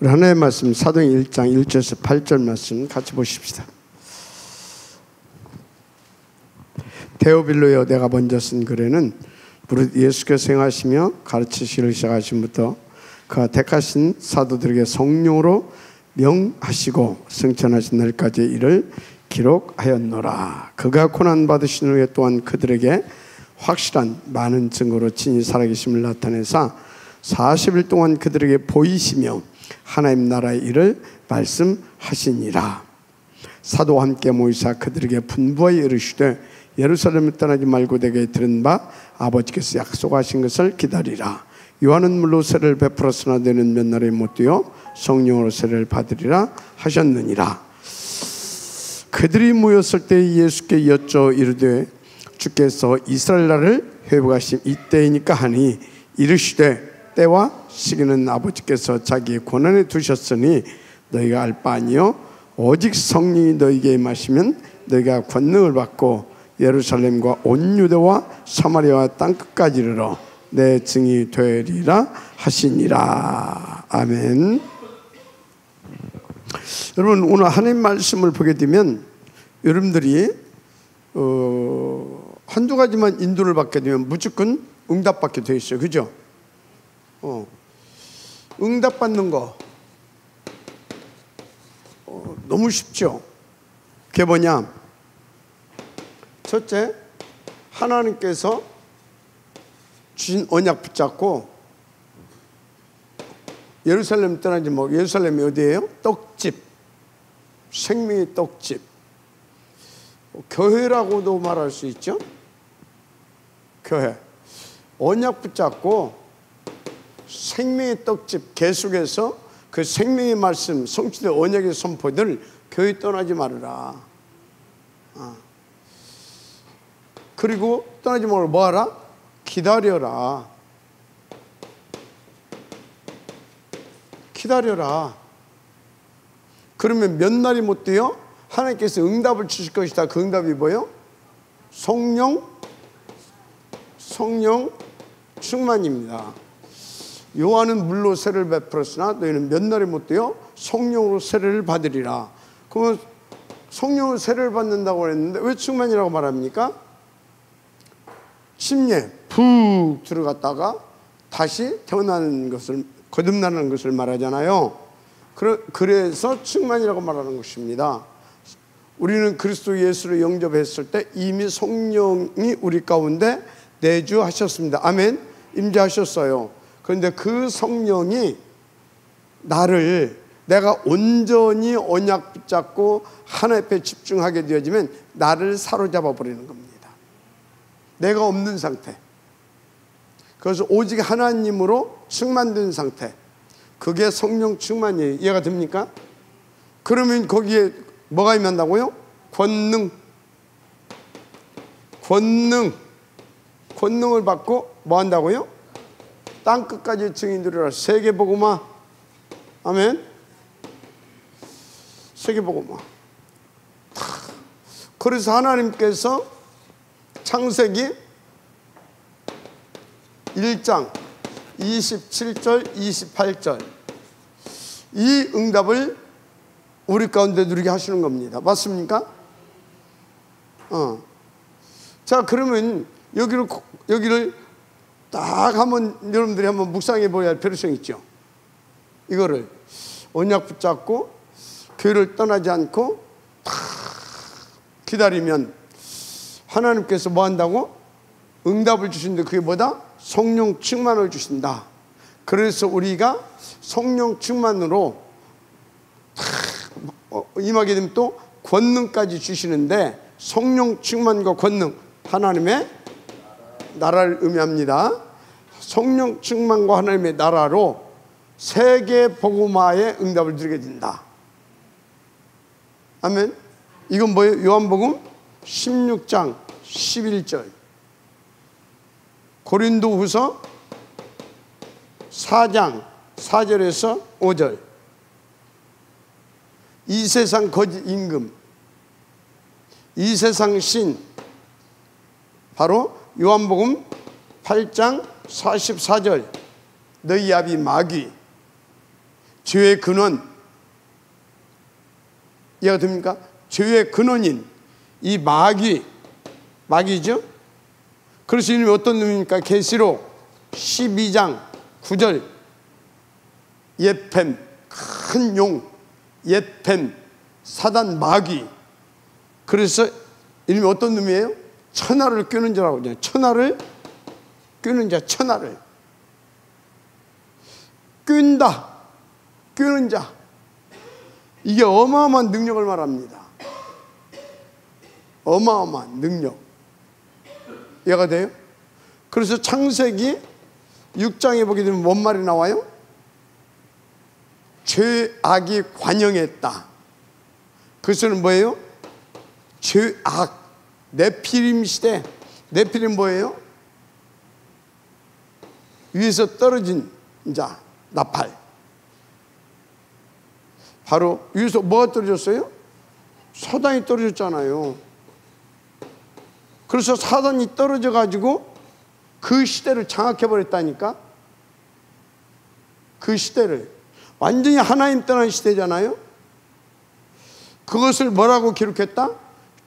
우리 하나님의 말씀 사도행 1장 1절에서 8절 말씀 같이 보십시다. 데오빌로여, 내가 먼저 쓴 글에는 무릇 예수께서 행하시며 가르치시기를 시작하심부터 그가 택하신 사도들에게 성령으로 명하시고 승천하신 날까지 이를 기록하였노라. 그가 고난받으신 후에 또한 그들에게 확실한 많은 증거로 친히 살아계심을 나타내사 40일 동안 그들에게 보이시며 하나님 나라의 일을 말씀하시니라. 사도와 함께 모이사 그들에게 분부하여 이르시되 예루살렘을 떠나지 말고 내게 들은 바 아버지께서 약속하신 것을 기다리라. 요한은 물로 세례를 베풀었으나 너는 몇 날에 못 되어 성령으로 세례를 받으리라 하셨느니라. 그들이 모였을 때 예수께 여쭤 이르되 주께서 이스라엘 나라를 회복하심 이때이니까 하니 이르시되 때와 시기는 아버지께서 자기의 권한에 두셨으니 너희가 알 바 아니요 오직 성령이 너희에게 임하시면 너희가 권능을 받고 예루살렘과 온 유대와 사마리아와 땅끝까지 이르러 내 증이 되리라 하시니라. 아멘. 여러분, 오늘 하나님 말씀을 보게 되면 여러분들이 한두 가지만 인도를 받게 되면 무조건 응답받게 되어 있어요. 그죠? 응답받는 거 너무 쉽죠? 그게 뭐냐? 첫째, 하나님께서 주신 언약 붙잡고 예루살렘 떠나지 뭐 예루살렘이 어디예요? 떡집, 생명의 떡집, 교회라고도 말할 수 있죠. 교회 언약 붙잡고 생명의 떡집 계속해서 그 생명의 말씀, 성취된 언약의 선포들 교회 떠나지 말아라. 그리고 떠나지 말고 뭐하라? 기다려라. 기다려라. 그러면 몇 날이 못 돼요? 하나님께서 응답을 주실 것이다. 그 응답이 뭐예요? 성령 충만입니다. 요한은 물로 세례를 베풀었으나 너희는 몇 날이 못 돼요? 성령으로 세례를 받으리라. 그러면 성령으로 세례를 받는다고 했는데 왜 충만이라고 말합니까? 침례 푹 들어갔다가 다시 태어나는 것을, 거듭나는 것을 말하잖아요. 그래서 충만이라고 말하는 것입니다. 우리는 그리스도 예수를 영접했을 때 이미 성령이 우리 가운데 내주하셨습니다. 아멘. 임재하셨어요. 그런데 그 성령이 내가 온전히 언약 붙잡고 하나님 앞에 집중하게 되어지면 나를 사로잡아 버리는 겁니다. 내가 없는 상태. 그래서 오직 하나님으로 충만된 상태. 그게 성령 충만이에요. 이해가 됩니까? 그러면 거기에 뭐가 임한다고요? 권능을 받고 뭐 한다고요? 땅끝까지 증인들이라. 세계복음화. 아멘. 세계복음화. 그래서 하나님께서 창세기 1장 27절 28절 이 응답을 우리 가운데 누리게 하시는 겁니다. 맞습니까? 자, 그러면 여기를 딱 한번 여러분들이 한번 묵상해 보아야 할 필요성이 있죠. 이거를 언약 붙잡고 교회를 떠나지 않고 딱 기다리면 하나님께서 뭐 한다고? 응답을 주신데 그게 뭐다? 성령 충만을 주신다. 그래서 우리가 성령 충만으로 임하게 되면 또 권능까지 주시는데, 성령 충만과 권능, 하나님의 나라를 의미합니다. 성령 충만과 하나님의 나라로 세계 복음화의 응답을 드리게 된다. 아멘. 이건 뭐예요? 요한복음 16장 11절, 고린도후서 4장 4절에서 5절. 이 세상 거짓 임금, 이 세상 신, 바로 요한복음 8장 44절, 너희 아비 마귀. 죄의 근원, 이해가 됩니까? 죄의 근원인 이 마귀죠? 그래서 이름이 어떤 놈입니까? 계시록 12장 9절 옛뱀, 큰 용, 옛뱀, 사단 마귀. 그래서 이름이 어떤 놈이에요? 천하를 끄는 자라고 하잖아요. 천하를 끄는 자, 천하를 끈다, 끄는 자. 이게 어마어마한 능력을 말합니다. 어마어마한 능력. 이해가 돼요? 그래서 창세기 6장에 보게 되면 뭔 말이 나와요? 죄악이 관영했다. 그것은 뭐예요? 죄악, 네피림 시대. 네피림 뭐예요? 위에서 떨어진 자, 나팔. 바로 위에서 뭐가 떨어졌어요? 사단이 떨어졌잖아요. 그래서 사단이 떨어져 가지고 그 시대를 장악해 버렸다니까. 그 시대를 완전히 하나님 떠난 시대잖아요. 그것을 뭐라고 기록했다?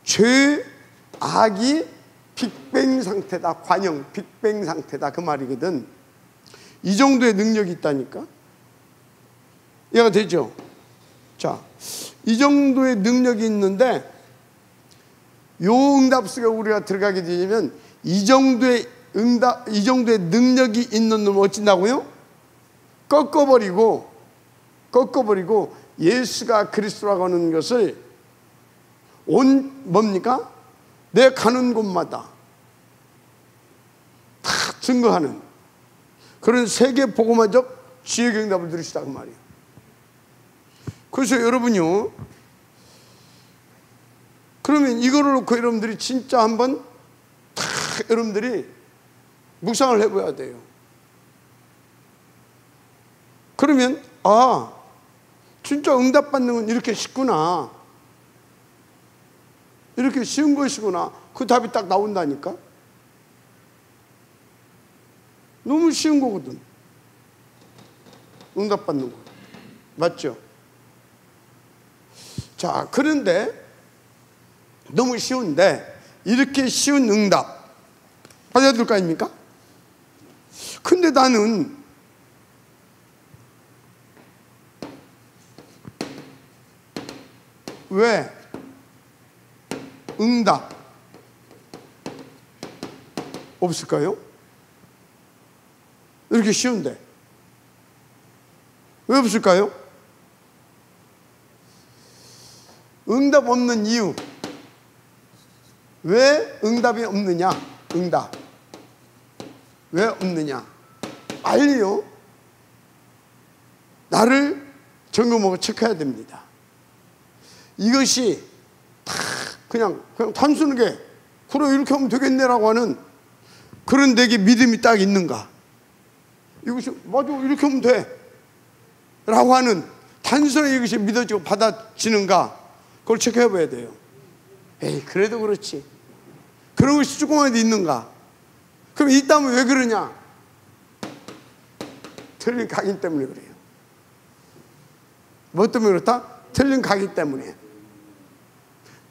죄악이 빅뱅 상태다. 관영, 빅뱅 상태다. 그 말이거든. 이 정도의 능력이 있다니까. 이해가 되죠? 자, 이 정도의 능력이 있는데 요 응답 속에 우리가 들어가게 되면 이 정도의 응답, 이 정도의 능력이 있는 놈을 어쩐다고요? 꺾어버리고 예수가 그리스도라고 하는 것을 뭡니까? 내 가는 곳마다 다 증거하는 그런 세계 복음화적 지혜의 응답을 들으시다 그 말이에요. 그래서 여러분요, 그러면 이거를 놓고 여러분들이 진짜 한번 다 여러분들이 묵상을 해봐야 돼요. 그러면 진짜 응답받는 건 이렇게 쉽구나, 이렇게 쉬운 것이구나, 그 답이 딱 나온다니까. 너무 쉬운 거거든, 응답받는 거. 맞죠? 자, 그런데 너무 쉬운데 이렇게 쉬운 응답 받아야 될 거 아닙니까? 근데 나는 왜 응답 없을까요? 이렇게 쉬운데 왜 없을까요? 응답 없는 이유, 왜 응답이 없느냐? 응답 왜 없느냐? 빨리요, 나를 점검하고 체크해야 됩니다. 이것이 다 그냥 단순하게 그래 이렇게 하면 되겠네라고 하는 그런 내게 믿음이 딱 있는가? 이것이 맞아 이렇게 하면 돼 라고 하는 단순하게 이것이 믿어지고 받아지는가? 그걸 체크해 봐야 돼요. 에이 그래도 그렇지, 그런 것이 조금이라도 있는가? 그럼 있다면 왜 그러냐? 틀린 각인 때문에 그래요. 뭐 때문에 그렇다? 틀린 각인 때문에.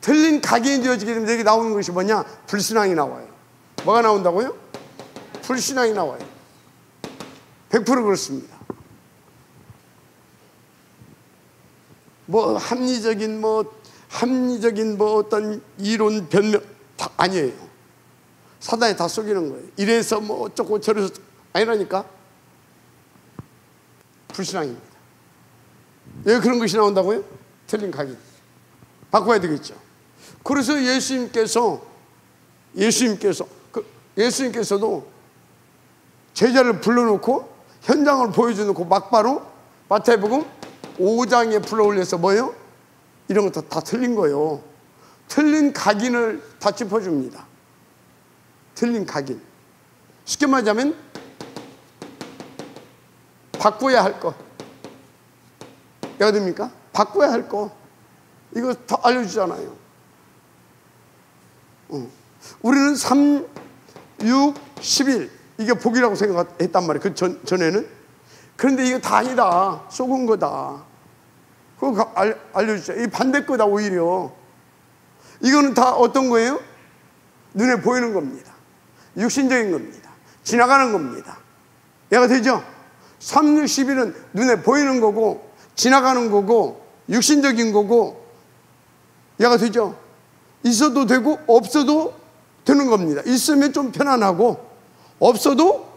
틀린 각인이 되어지게 되면 여기 나오는 것이 뭐냐? 불신앙이 나와요. 뭐가 나온다고요? 불신앙이 나와요. 100% 그렇습니다. 뭐 합리적인 어떤 이론 변명 다 아니에요. 사단이 다 속이는 거예요. 이래서 뭐 어쩌고 저래서 아니라니까. 불신앙입니다. 왜 그런 것이 나온다고요? 틀린 각인. 바꿔야 되겠죠. 그래서 예수님께서도 제자를 불러놓고 현장을 보여줘놓고 막바로 마태복음 5장에 불러올려서 뭐예요? 이런 것도 다 틀린 거예요. 틀린 각인을 다 짚어줍니다. 틀린 각인. 쉽게 말하자면 바꿔야 할 거. 뭐가 됩니까? 바꿔야 할 거. 이거 다 알려주잖아요. 우리는 3, 6, 11 이게 복이라고 생각했단 말이에요. 그 전에는. 그런데 이거 다 아니다. 속은 거다. 그거 알려주죠. 이 반대 거다 오히려. 이거는 다 어떤 거예요? 눈에 보이는 겁니다. 육신적인 겁니다. 지나가는 겁니다. 이해가 되죠? 360일은 눈에 보이는 거고 지나가는 거고 육신적인 거고 이해가 되죠? 있어도 되고 없어도 되는 겁니다. 있으면 좀 편안하고 없어도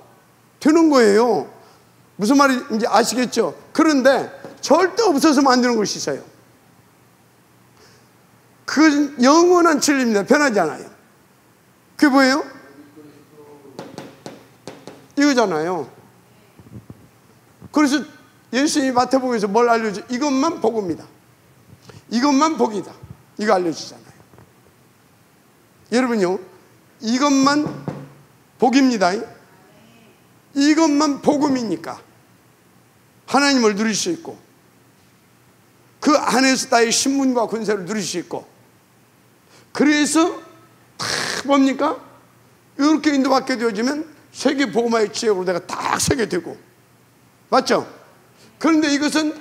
되는 거예요. 무슨 말인지 아시겠죠? 그런데 절대 없어서는 안 되는 것이 있어요. 그 영원한 진리입니다. 변하지 않아요. 그게 뭐예요? 이거잖아요. 그래서 예수님이 마태복음에서 뭘 알려줘? 이것만 복입니다. 이것만 복이다. 이거 알려주잖아요. 여러분요, 이것만 복입니다. 이것만 복음이니까 하나님을 누릴 수 있고 그 안에서 나의 신분과 권세를 누릴 수 있고, 그래서 다 뭡니까? 이렇게 인도받게 되어지면 세계 복음화의 지역으로 내가 딱 서게 되고, 맞죠? 그런데 이것은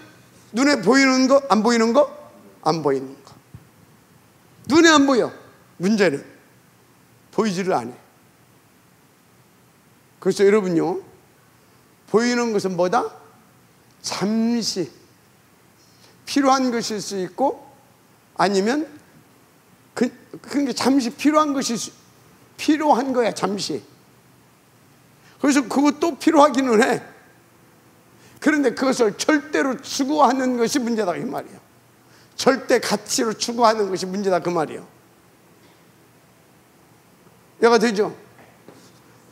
눈에 보이는 거, 안 보이는 거? 안 보이는 거. 눈에 안 보여. 문제는 보이지를 않아. 그래서 여러분요, 보이는 것은 뭐다? 잠시 필요한 것일 수 있고, 아니면 그게 잠시 필요한 것이 필요한 거야. 잠시. 그래서 그것도 필요하기는 해. 그런데 그것을 절대로 추구하는 것이 문제다 이 말이에요. 절대 가치로 추구하는 것이 문제다 그 말이에요. 얘가 되죠?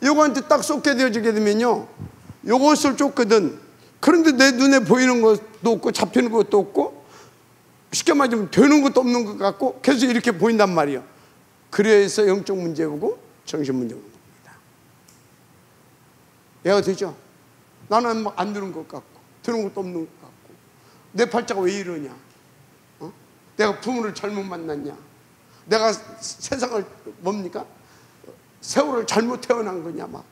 요거한테 딱 쏟게 되어지게 되면요, 요것을 쫓거든. 그런데 내 눈에 보이는 것도 없고 잡히는 것도 없고 쉽게 말하면 되는 것도 없는 것 같고 계속 이렇게 보인단 말이에요. 그래서 영적 문제고 정신 문제가 오는 겁니다. 얘가 되죠? 나는 막 안 되는 것 같고 되는 것도 없는 것 같고 내 팔자가 왜 이러냐? 내가 부모를 잘못 만났냐? 내가 세상을 뭡니까? 세월을 잘못 태어난 거냐? 막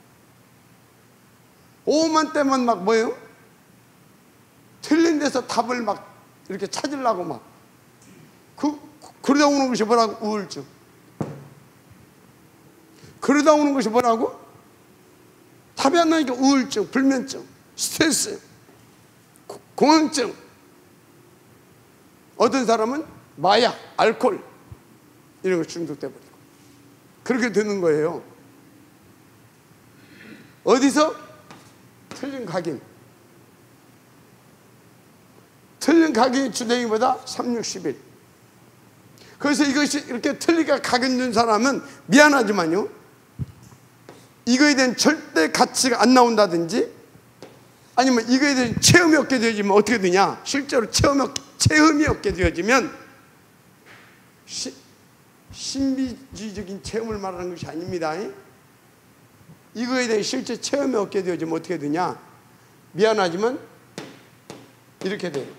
오만 때만 막 뭐예요? 틀린 데서 답을 막 이렇게 찾으려고 막 그러다 오는 것이 뭐라고? 우울증. 그러다 오는 것이 뭐라고? 답이 안 나니까 우울증, 불면증, 스트레스, 공황증. 어떤 사람은 마약, 알코올 이런 거 중독돼 버리고 그렇게 되는 거예요. 어디서? 틀린 각인. 틀린 각인이 주되기보다 360일. 그래서 이것이 이렇게 틀리게 각인된 사람은 미안하지만요, 이거에 대한 절대 가치가 안 나온다든지 아니면 이거에 대한 체험이 없게 되어지면 어떻게 되냐? 실제로 체험이 없게 되어지면 신비주의적인 체험을 말하는 것이 아닙니다. 이거에 대해 실제 체험이 없게 되어지면 어떻게 되냐? 미안하지만 이렇게 돼요.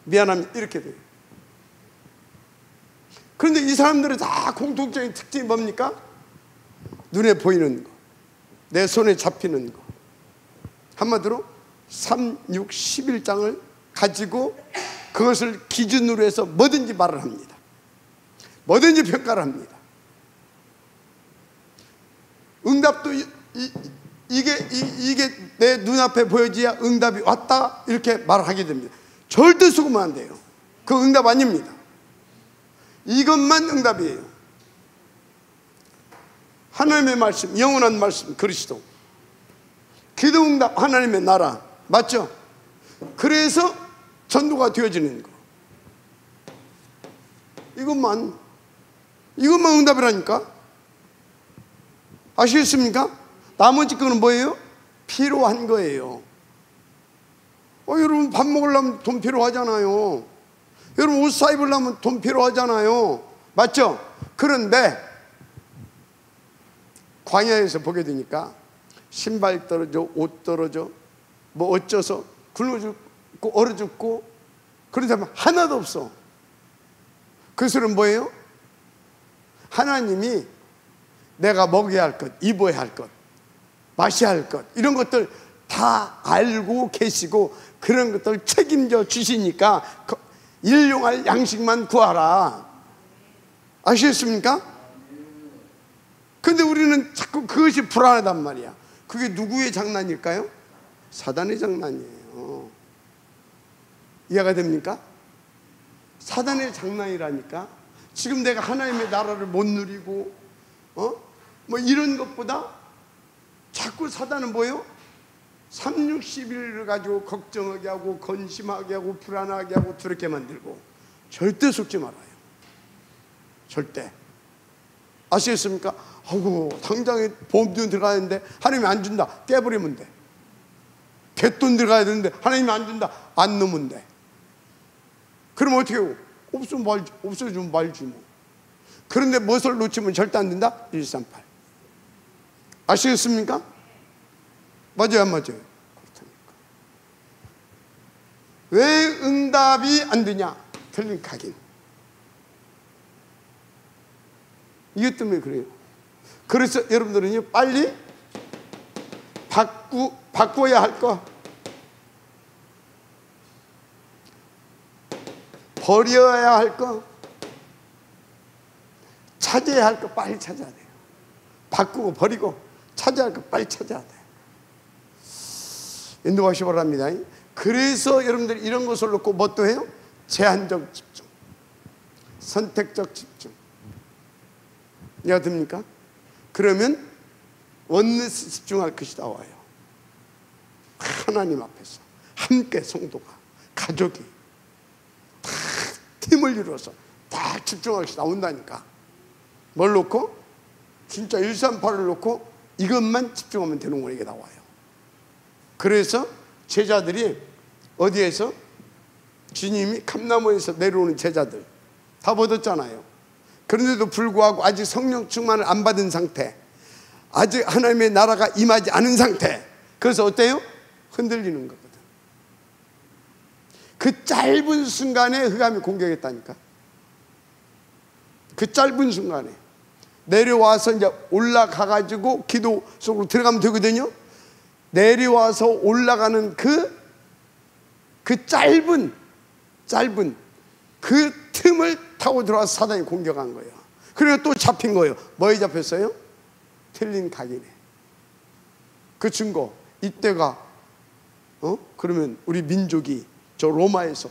미안하면 이렇게 돼요. 그런데 이 사람들의 다 공통적인 특징이 뭡니까? 눈에 보이는 거, 내 손에 잡히는 거. 한마디로 3, 6, 11장을 가지고 그것을 기준으로 해서 뭐든지 말을 합니다. 뭐든지 평가를 합니다. 응답도 이게 내 눈앞에 보여져야 응답이 왔다 이렇게 말하게 됩니다. 절대 속으면 안 돼요. 그 응답 아닙니다. 이것만 응답이에요. 하나님의 말씀, 영원한 말씀, 그리스도, 기도 응답, 하나님의 나라, 맞죠? 그래서 전도가 되어지는 거. 이것만 응답이라니까. 아시겠습니까? 나머지 거는 뭐예요? 필요한 거예요. 여러분 밥 먹으려면 돈 필요하잖아요. 여러분 옷 사 입으려면 돈 필요하잖아요. 맞죠? 그런데 광야에서 보게 되니까 신발 떨어져, 옷 떨어져, 뭐 어쩌서 굶어 죽고 얼어 죽고 그런 사람 하나도 없어. 그 소리는 뭐예요? 하나님이 내가 먹여야 할 것, 입어야 할 것, 마셔야 할 것, 이런 것들 다 알고 계시고 그런 것들 책임져 주시니까 일용할 양식만 구하라. 아시겠습니까? 근데 우리는 자꾸 그것이 불안하단 말이야. 그게 누구의 장난일까요? 사단의 장난이에요. 이해가 됩니까? 사단의 장난이라니까. 지금 내가 하나님의 나라를 못 누리고 뭐 이런 것보다 자꾸 사단은 뭐예요? 360일을 가지고 걱정하게 하고 건심하게 하고 불안하게 하고 두렵게 만들고. 절대 속지 말아요. 절대. 아시겠습니까? 아이고 당장에 보험료 들어가야 되는데 하나님이 안 준다. 떼버리면 돼. 갯돈 들어가야 되는데 하나님이 안 준다. 안 넣으면 돼. 그럼 어떻게 해요? 없어지면 말지 뭐. 그런데 무엇을 놓치면 절대 안 된다? 138. 아시겠습니까? 맞아요, 안 맞아요? 그렇다니까. 왜 응답이 안 되냐? 틀린 각인. 이것 때문에 그래요. 그래서 여러분들은요, 빨리 바꿔야 할 거, 버려야 할 거, 찾아야 할 거 빨리 찾아야 돼요. 바꾸고 버리고 찾아야 할 거 빨리 찾아야 돼요. 인도하시 바랍니다. 그래서 여러분들이 이런 것을 놓고 뭐 또 해요? 제한적 집중, 선택적 집중. 이해가 됩니까? 그러면 원리스 집중할 것이 나와요. 하나님 앞에서 함께 성도가, 가족이 다 팀을 이루어서 다 집중할 것이 나온다니까. 뭘 놓고? 진짜 138을 놓고 이것만 집중하면 되는 거예요. 이게 나와요. 그래서 제자들이 어디에서? 주님이 감나무에서 내려오는 제자들 다 얻었잖아요. 그런데도 불구하고 아직 성령 충만을 안 받은 상태, 아직 하나님의 나라가 임하지 않은 상태. 그래서 어때요? 흔들리는 거거든. 그 짧은 순간에 흑암이 공격했다니까. 그 짧은 순간에 내려와서 이제 올라가가지고 기도 속으로 들어가면 되거든요. 내려와서 올라가는 그 짧은 그 틈을 타고 들어와서 사단이 공격한 거예요. 그리고 또 잡힌 거예요. 뭐에 잡혔어요? 틀린 각이네. 그 증거, 이때가 그러면 우리 민족이 저 로마에서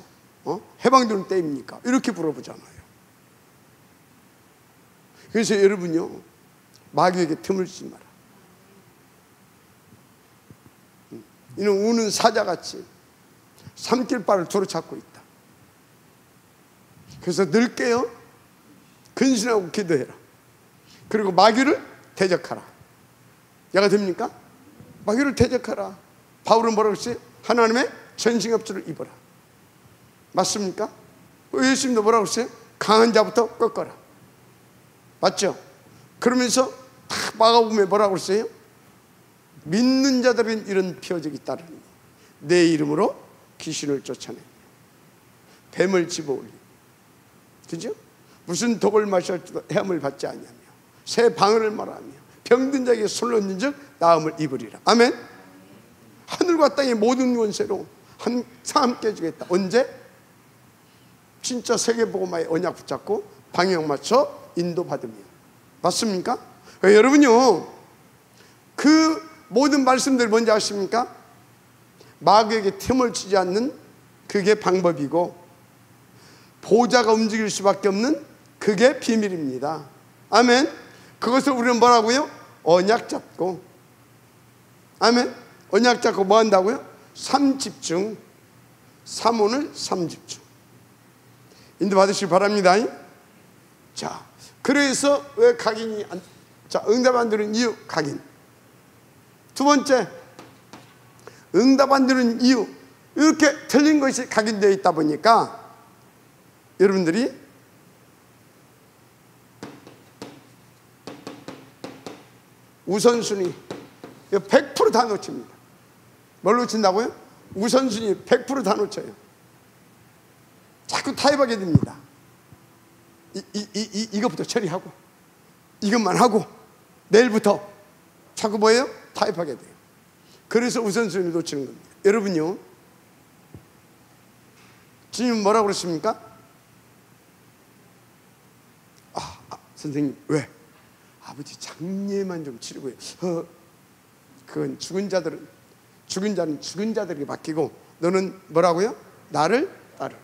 해방되는 때입니까? 이렇게 물어보잖아요. 그래서 여러분요, 마귀에게 틈을 주지 마라. 이는 우는 사자같이 삼킬 바를 도로 찾고 있다. 그래서 늘 깨어 근신하고 기도해라. 그리고 마귀를 대적하라. 야가 됩니까? 마귀를 대적하라. 바울은 뭐라고 했어요? 하나님의 전신갑주를 입어라. 맞습니까? 예수님도 뭐라고 했어요? 강한 자부터 꺾어라. 맞죠? 그러면서 딱 마가복음에 뭐라고 했어요? 믿는 자들은 이런 표적이 따르니 내 이름으로 귀신을 쫓아내며 뱀을 집어올리고, 그죠? 무슨 독을 마실지도 해함을 받지 아니하며 새 방언을 말하며 병든 자에게 손을 얹은 즉 나음을 입으리라. 아멘. 하늘과 땅의 모든 권세로 항상 함께 해주겠다. 언제? 진짜 세계복음화의 언약 붙잡고 방향 맞춰 인도받으며. 맞습니까? 여러분요, 그 모든 말씀들 뭔지 아십니까? 마귀에게 틈을 주지 않는 그게 방법이고, 보좌가 움직일 수밖에 없는 그게 비밀입니다. 아멘. 그것을 우리는 뭐라고요? 언약 잡고. 아멘. 언약 잡고 뭐 한다고요? 3집중. 3오늘 3집중. 인도 받으시기 바랍니다. 자, 그래서 왜 각인이 자, 응답 안 되는 이유, 각인. 두 번째, 응답 안 되는 이유, 이렇게 틀린 것이 각인되어 있다 보니까 여러분들이 우선순위 100% 다 놓칩니다. 뭘 놓친다고요? 우선순위 100% 다 놓쳐요. 자꾸 타협하게 됩니다. 이것부터 처리하고 이것만 하고 내일부터 자꾸 뭐예요? 타협하게 돼요. 그래서 우선순위를 놓치는 겁니다. 여러분요, 주님은 뭐라고 그랬습니까? 선생님, 왜? 아버지 장례만 좀 치르고요. 그건 죽은 자는 죽은 자들에게 맡기고 너는 뭐라고요? 나를 따르라.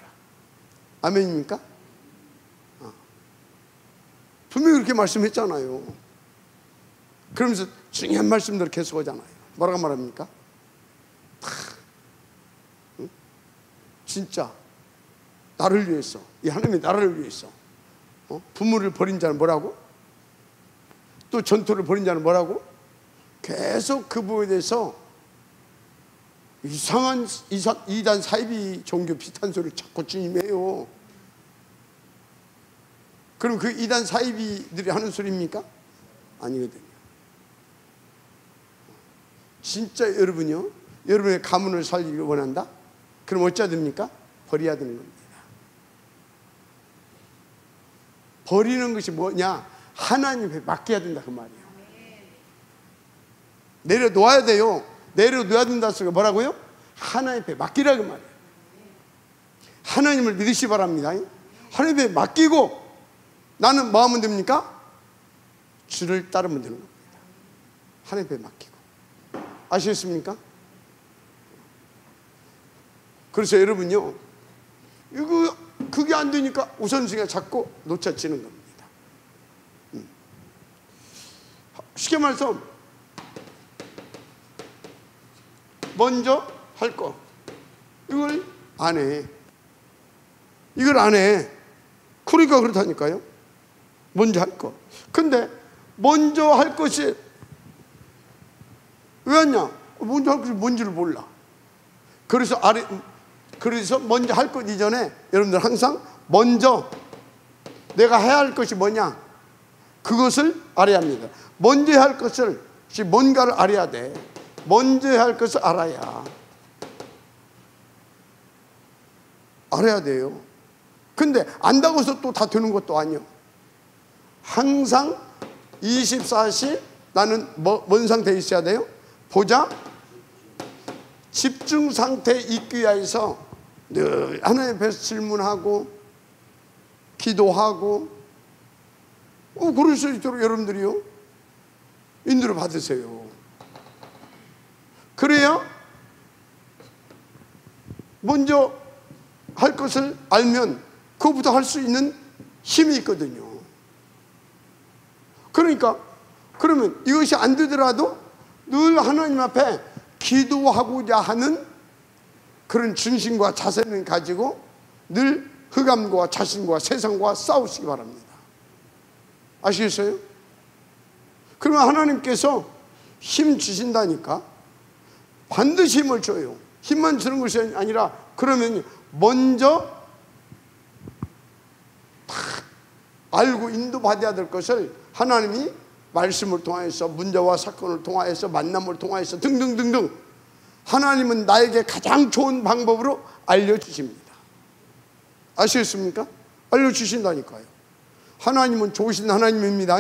아멘입니까? 분명히 그렇게 말씀했잖아요. 그러면서 중요한 말씀들을 계속 하잖아요. 뭐라고 말합니까? 진짜 나를 위해서, 이 하나님의 나라를 위해서 부모를 버린 자는 뭐라고? 또 전토를 벌인 자는 뭐라고? 계속 그 부분에 대해서 이상한 이단 사이비 종교 비슷한 소리를 자꾸 주님이 해요. 그럼 그 이단 사이비들이 하는 소리입니까? 아니거든요. 진짜 여러분요, 여러분의 가문을 살리기 원한다? 그럼 어찌해야 됩니까? 버려야 되는 겁니다. 버리는 것이 뭐냐? 하나님에 맡겨야 된다 그 말이에요. 내려놓아야 돼요. 내려놓아야 된다 소리가 뭐라고요? 하나님에 맡기라 그 말이에요. 하나님을 믿으시 바랍니다. 하나님에 맡기고 나는 뭐 하면 됩니까? 주를 따르면 되는 겁니다. 하나님에 맡기고. 아시겠습니까? 그래서 여러분요, 이거 그게 안 되니까 우선순위가 자꾸 놓쳐지는 겁니다. 쉽게 말해서 먼저 할 거 이걸 안 해. 이걸 안 해. 그러니까 그렇다니까요. 먼저 할 거. 근데 먼저 할 것이 왜 왔냐? 먼저 할 것이 뭔지를 몰라. 그래서 먼저 할 것 이전에 여러분들 항상 먼저 내가 해야 할 것이 뭐냐? 그것을 알아야 합니다. 먼저 할 것을, 뭔가를 알아야 돼. 먼저 할 것을 알아야 돼요. 근데 안다고 해서 또 다 되는 것도 아니요. 항상 24시 나는 뭔 상태에 있어야 돼요? 보자. 집중 상태에 있기 위해서 늘 하나님 앞에서 질문하고 기도하고 그럴 수 있도록 여러분들이요 인도를 받으세요. 그래야 먼저 할 것을 알면 그것부터 할 수 있는 힘이 있거든요. 그러니까 그러면 이것이 안 되더라도 늘 하나님 앞에 기도하고자 하는 그런 중심과 자세는 가지고 늘 흑암과 자신과 세상과 싸우시기 바랍니다. 아시겠어요? 그러면 하나님께서 힘 주신다니까. 반드시 힘을 줘요. 힘만 주는 것이 아니라 그러면 먼저 다 알고 인도받아야 될 것을 하나님이 말씀을 통하여서 문제와 사건을 통하여서 만남을 통하여서 등등등등 하나님은 나에게 가장 좋은 방법으로 알려주십니다. 아시겠습니까? 알려주신다니까요. 하나님은 좋으신 하나님입니다.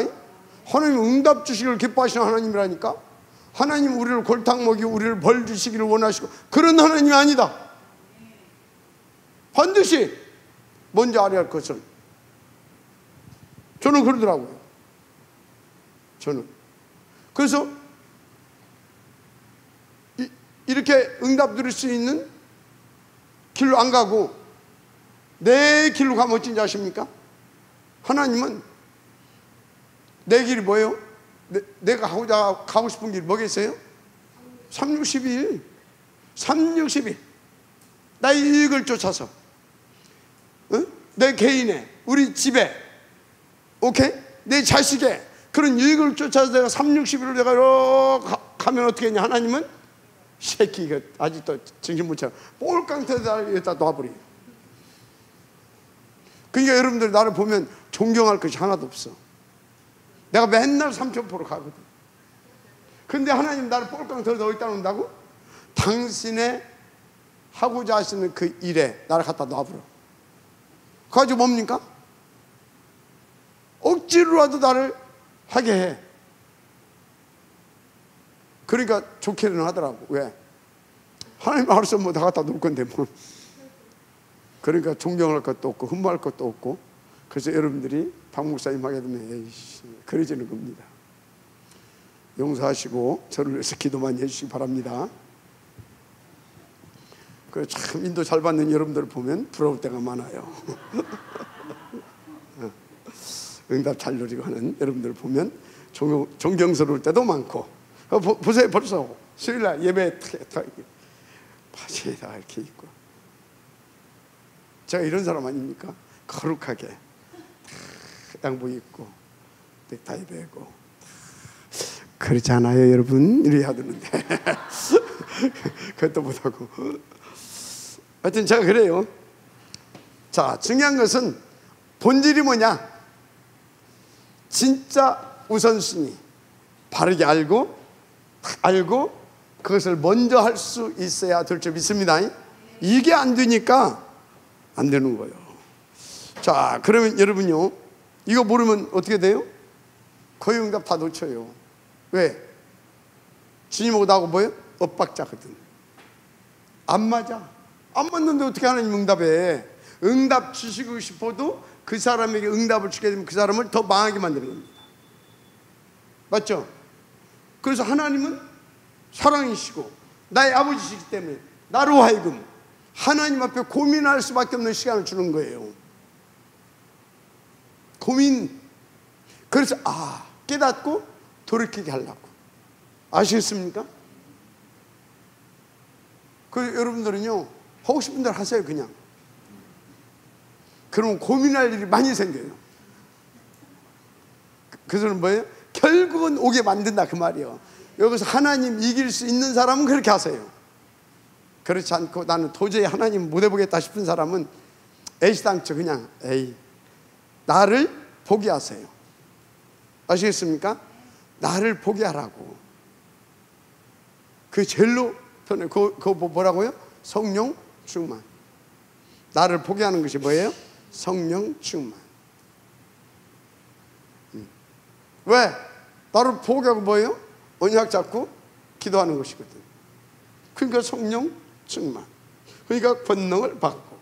하나님은 응답 주시기를 기뻐하시는 하나님이라니까. 하나님 우리를 골탕 먹이고 우리를 벌 주시기를 원하시고 그런 하나님이 아니다. 반드시 먼저 알아야 할 것을. 저는 그러더라고요. 저는. 그래서 이렇게 응답 드릴 수 있는 길로 안 가고 내 길로 가면 어쩐지 아십니까? 하나님은 내 길이 뭐예요? 내가 가고 싶은 길이 뭐겠어요? 362일 362일 나의 이익을 쫓아서 내 개인의 우리 집에 오케이? 내 자식의 그런 이익을 쫓아서 내가 360일을 내가 이렇게 가면 어떻게 했냐? 하나님은 새끼 이거 아직도 정신 못 차려 꼴깡태에다 여기다 놔버려. 그러니까 여러분들 나를 보면 존경할 것이 하나도 없어. 내가 맨날 삼천포로 가거든. 근데 하나님 나를 꼴깡태에다 어디다 놓는다고? 당신의 하고자 하시는 그 일에 나를 갖다 놔버려. 그거 가지고 뭡니까? 억지로라도 나를 하게 해. 그러니까 좋기는 하더라고. 왜? 하나님 알아서 뭐 다 갖다 놓을 건데 뭐. 그러니까 존경할 것도 없고 흠모할 것도 없고. 그래서 여러분들이 박 목사님 하게 되면 에이씨 그러지는 겁니다. 용서하시고 저를 위해서 기도 많이 해주시기 바랍니다. 그 참 인도 잘 받는 여러분들을 보면 부러울 때가 많아요. 응답 잘 누리고 하는 여러분들을 보면 존경스러울 때도 많고. 보세요, 벌써 수요일날 예배 바지에다 이렇게 입고. 제가 이런 사람 아닙니까? 거룩하게 양복 입고 넥타이 베고. 그렇지 않아요 여러분? 이래야 되는데 그것도 못하고. 하여튼 제가 그래요. 자, 중요한 것은 본질이 뭐냐? 진짜 우선순위 바르게 알고 그것을 먼저 할 수 있어야 될 줄 믿습니다. 이게 안 되니까 안 되는 거예요. 자, 그러면 여러분요, 이거 모르면 어떻게 돼요? 거의 응답 다 놓쳐요. 왜? 주님하고 나하고 뭐예요? 엇박자거든. 안 맞아. 안 맞는데 어떻게 하나님 응답해? 응답 주시고 싶어도 그 사람에게 응답을 주게 되면 그 사람을 더 망하게 만드는 겁니다. 맞죠? 그래서 하나님은 사랑이시고 나의 아버지시기 때문에 나로 하여금 하나님 앞에 고민할 수밖에 없는 시간을 주는 거예요. 고민. 그래서 깨닫고 돌이키게 하려고. 아시겠습니까? 그 여러분들은요, 하고 싶은 대로 하세요. 그냥. 그러면 고민할 일이 많이 생겨요. 그래서는 뭐예요? 결국은 오게 만든다 그 말이에요. 여기서 하나님 이길 수 있는 사람은 그렇게 하세요. 그렇지 않고 나는 도저히 하나님 못 해보겠다 싶은 사람은 애시당초 그냥 나를 포기하세요. 아시겠습니까? 나를 포기하라고. 그 제일로 편해. 그거 뭐라고요? 성령 충만. 나를 포기하는 것이 뭐예요? 성령 충만. 왜? 나를 포기하고 뭐예요? 언약 잡고 기도하는 것이거든. 그러니까 성령 충만. 그러니까 권능을 받고.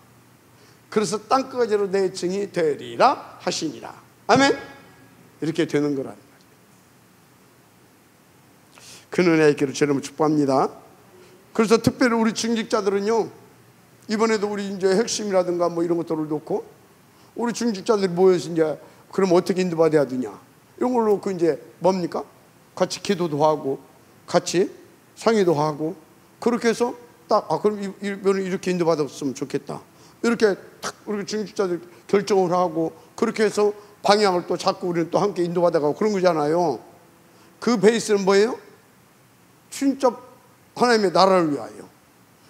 그래서 땅끝까지로 내 증이 되리라 하시니라. 아멘. 이렇게 되는 거라는 거예요. 그 은혜의 있기를 주님을 축복합니다. 그래서 특별히 우리 중직자들은요, 이번에도 우리 이제 핵심이라든가 뭐 이런 것들을 놓고 우리 중직자들이 모여서 이제 그럼 어떻게 인도받아야 되냐 이런 걸로 놓고 이제 뭡니까? 같이 기도도 하고 같이 상의도 하고 그렇게 해서 딱 그럼 이번에 이렇게 인도받았으면 좋겠다 이렇게 딱 우리 중직자들 결정을 하고 그렇게 해서 방향을 또 잡고 우리는 또 함께 인도받아가고 그런 거잖아요. 그 베이스는 뭐예요? 진짜 하나님의 나라를 위하여.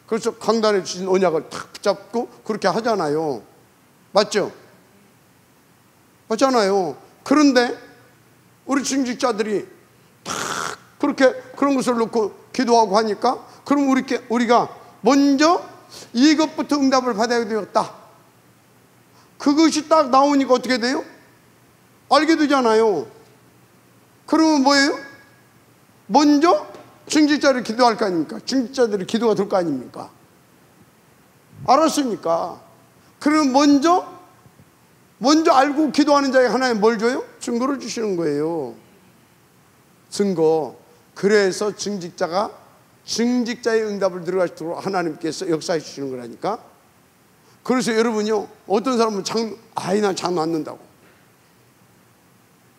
그래서 강단에 주신 언약을 탁 붙잡고 그렇게 하잖아요. 맞죠? 맞잖아요. 그런데 우리 중직자들이 탁 그렇게 그런 것을 놓고 기도하고 하니까 그럼 우리가 먼저 이것부터 응답을 받아야 되겠다. 그것이 딱 나오니까 어떻게 돼요? 알게 되잖아요. 그러면 뭐예요? 먼저 중직자들이 기도할 거 아닙니까? 중직자들이 기도가 될 거 아닙니까? 알았으니까. 그럼 먼저 알고 기도하는 자에게 하나님 뭘 줘요? 증거를 주시는 거예요. 증거. 그래서 중직자의 응답을 들어갈 수 있도록 하나님께서 역사해 주시는 거라니까. 그래서 여러분요, 어떤 사람은 난 장로 안 는다고.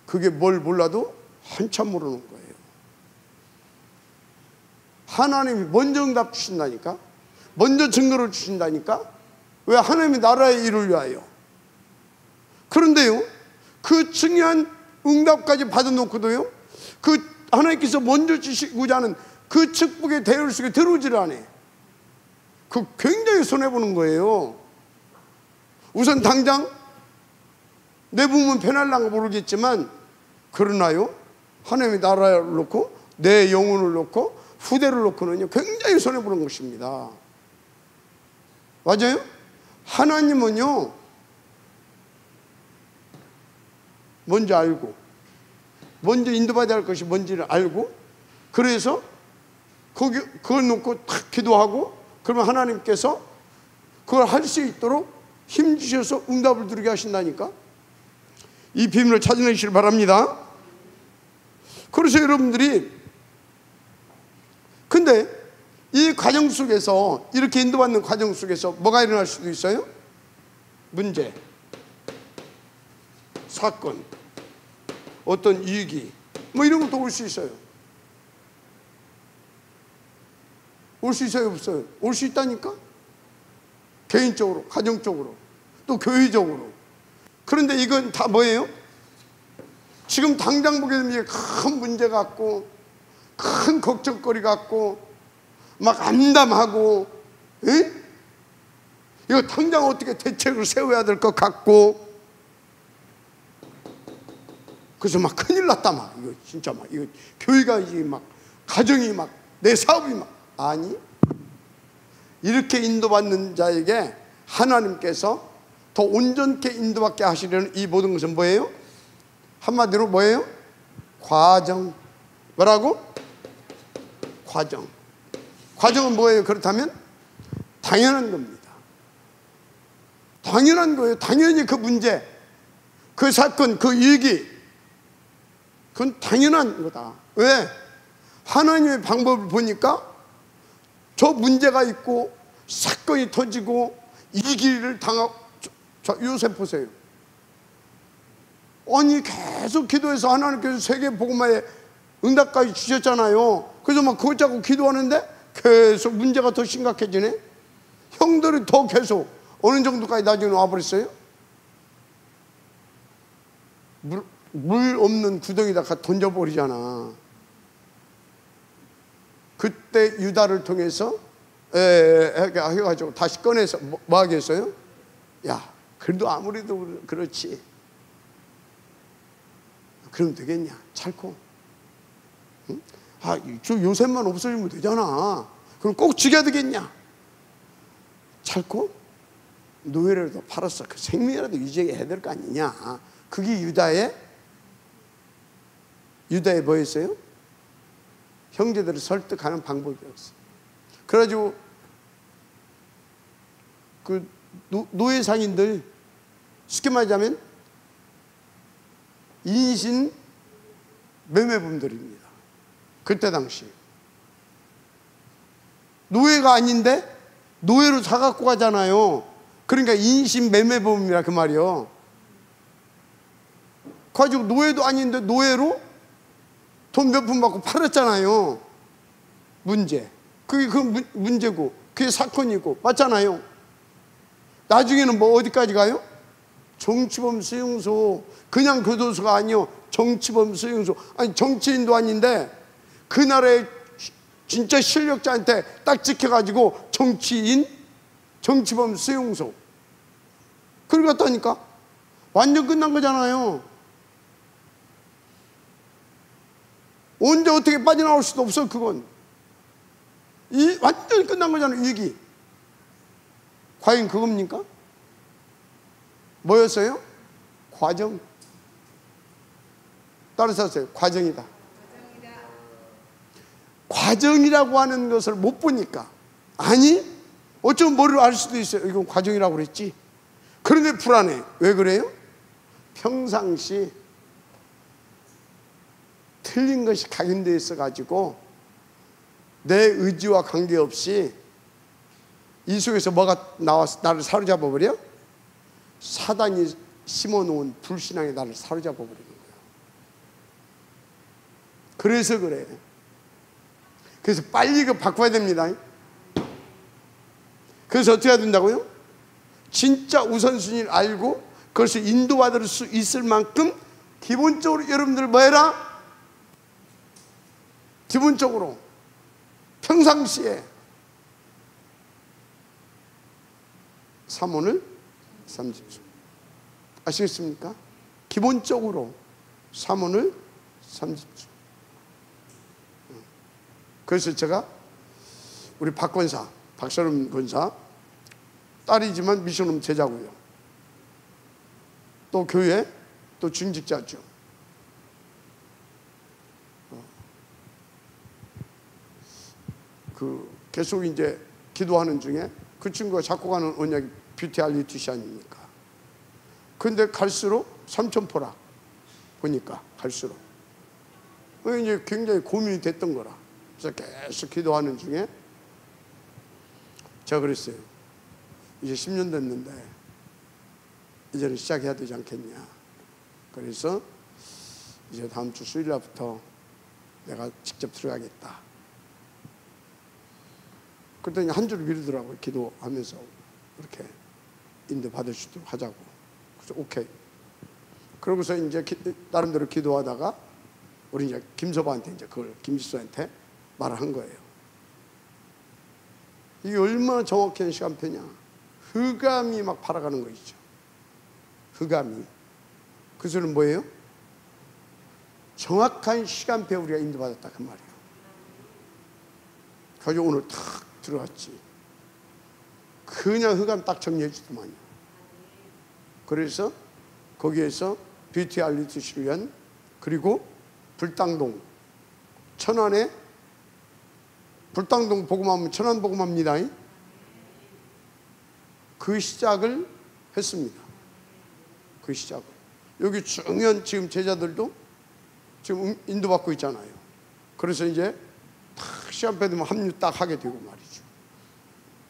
그게 뭘 몰라도 한참 모르는 거예요. 하나님이 먼저 응답 주신다니까. 먼저 증거를 주신다니까. 왜? 하나님의 나라의 일을 위하여. 그런데요, 그 중요한 응답까지 받아놓고도요, 그 하나님께서 먼저 주시고자 하는 그 축복의 대열 속에 들어오질 않아. 그 굉장히 손해보는 거예요. 우선 당장 내 몸은 편할란가 모르겠지만 그러나요, 하나님의 나라를 놓고 내 영혼을 놓고 후대를 놓고는요 굉장히 손해보는 것입니다. 맞아요? 하나님은요 먼저 알고 먼저 인도받아야 할 것이 뭔지를 알고 그래서 그걸 놓고 탁 기도하고, 그러면 하나님께서 그걸 할 수 있도록 힘 주셔서 응답을 드리게 하신다니까. 이 비밀을 찾아내시길 바랍니다. 그래서 여러분들이, 근데 이 과정 속에서, 이렇게 인도받는 과정 속에서 뭐가 일어날 수도 있어요? 문제, 사건, 어떤 위기, 뭐 이런 것도 올 수 있어요. 올 수 있어요, 없어요? 올 수 있다니까? 개인적으로, 가정적으로, 또 교회적으로. 그런데 이건 다 뭐예요? 지금 당장 보게 되면 큰 문제 같고, 큰 걱정거리 같고, 막 암담하고, 에? 이거 당장 어떻게 대책을 세워야 될 것 같고, 그래서 막 큰일 났다, 막 이거 진짜 막 이거 교회가 이제 막 가정이 막 내 사업이 막, 아니, 이렇게 인도받는 자에게 하나님께서 더 온전케 인도받게 하시려는 이 모든 것은 뭐예요? 한마디로 뭐예요? 과정. 뭐라고? 과정. 과정은 뭐예요? 그렇다면 당연한 겁니다. 당연한 거예요. 당연히 그 문제, 그 사건, 그 위기, 그건 당연한 거다. 왜? 하나님의 방법을 보니까 저 문제가 있고 사건이 터지고 위기를 당하고, 자, 요셉 보세요. 아니 계속 기도해서 하나님께서 세계 복음화에 응답까지 주셨잖아요. 그래서 막 그것 잡고 기도하는데 계속 문제가 더 심각해지네. 형들이 더 계속 어느 정도까지 나중에 와버렸어요. 물 없는 구덩이다 던져버리잖아. 그때 유다를 통해서 해가지고 다시 꺼내서 뭐 하겠어요? 야, 그래도 아무래도 그렇지, 그럼 되겠냐, 찰코. 응? 아, 저 요셉만 없어지면 되잖아. 그럼 꼭 죽여야 되겠냐, 찰코. 노예라도 팔았어. 그 생명이라도 유지해야 될 거 아니냐. 그게 유다의 뭐였어요? 형제들을 설득하는 방법이었어. 그래가지고 그 노예 상인들, 쉽게 말하자면 인신 매매범들입니다. 그때 당시 노예가 아닌데 노예로 사갖고 가잖아요. 그러니까 인신 매매범이라 그 말이요. 가지고 노예도 아닌데 노예로 돈 몇 푼 받고 팔았잖아요. 문제. 그게 문제고, 그게 사건이고, 맞잖아요. 나중에는 뭐 어디까지 가요? 정치범 수용소. 그냥 교도소가 아니요, 정치범 수용소. 아니, 정치인도 아닌데 그 나라의 진짜 실력자한테 딱 지켜가지고 정치범 수용소. 그걸 갔다니까. 완전 끝난 거잖아요. 언제 어떻게 빠져나올 수도 없어. 그건 완전히 끝난 거잖아요. 위기. 과연 그겁니까? 뭐였어요? 과정. 따라서 하세요. 과정이다. 과정이라고 하는 것을 못 보니까, 아니, 어쩌면 머리로 알 수도 있어요. 이건 과정이라고 그랬지. 그런데 불안해. 왜 그래요? 평상시 틀린 것이 각인되어 있어가지고 내 의지와 관계없이 이 속에서 뭐가 나와서 나를 사로잡아 버려? 사단이 심어놓은 불신앙이 나를 사로잡아 버리는 거예요. 그래서 그래. 그래서 빨리 이거 바꿔야 됩니다. 그래서 어떻게 해야 된다고요? 진짜 우선순위를 알고 그것을 인도받을 수 있을 만큼 기본적으로 여러분들 뭐 해라? 기본적으로 평상시에 삼원을 30초. 아시겠습니까? 기본적으로 삼원을 30초. 그래서 제가 우리 박 권사, 박서름 권사 딸이지만 미션홈 제자고요. 또 교회, 또 중직자죠. 계속 이제 기도하는 중에 그 친구가 작곡하는 언약이 뷰티 알리투시 아닙니까? 근데 갈수록 삼천포락 보니까 갈수록 이제 굉장히 고민이 됐던 거라. 그래서 계속 기도하는 중에 제가 그랬어요. 이제 10년 됐는데 이제는 시작해야 되지 않겠냐. 그래서 이제 다음 주 수요일 날부터 내가 직접 들어가겠다. 그랬더니 한 주를 미루더라고요. 기도하면서 이렇게 인도 받을 수 있도록 하자고. 그래서 오케이. 그러고서 이제 나름대로 기도하다가 우리 이제 김서방한테 이제 그걸 김지수한테 말을 한 거예요. 이게 얼마나 정확한 시간표냐. 흑암이 막 팔아가는 거 있죠. 흑암이. 그 소리는 뭐예요? 정확한 시간표에 우리가 인도받았다 그 말이에요. 그래서 오늘 탁 들어갔지. 그냥 흑암 딱 정리해 주더만요. 그래서 거기에서 뷰티 알리투시를 위한, 그리고 불당동 천안에 불당동 복음하면 천안 복음합니다. 그 시작을 했습니다. 그 시작을. 여기 중요한 지금 제자들도 지금 인도받고 있잖아요. 그래서 이제 딱 시간표 되면 합류 딱 하게 되고 말이죠.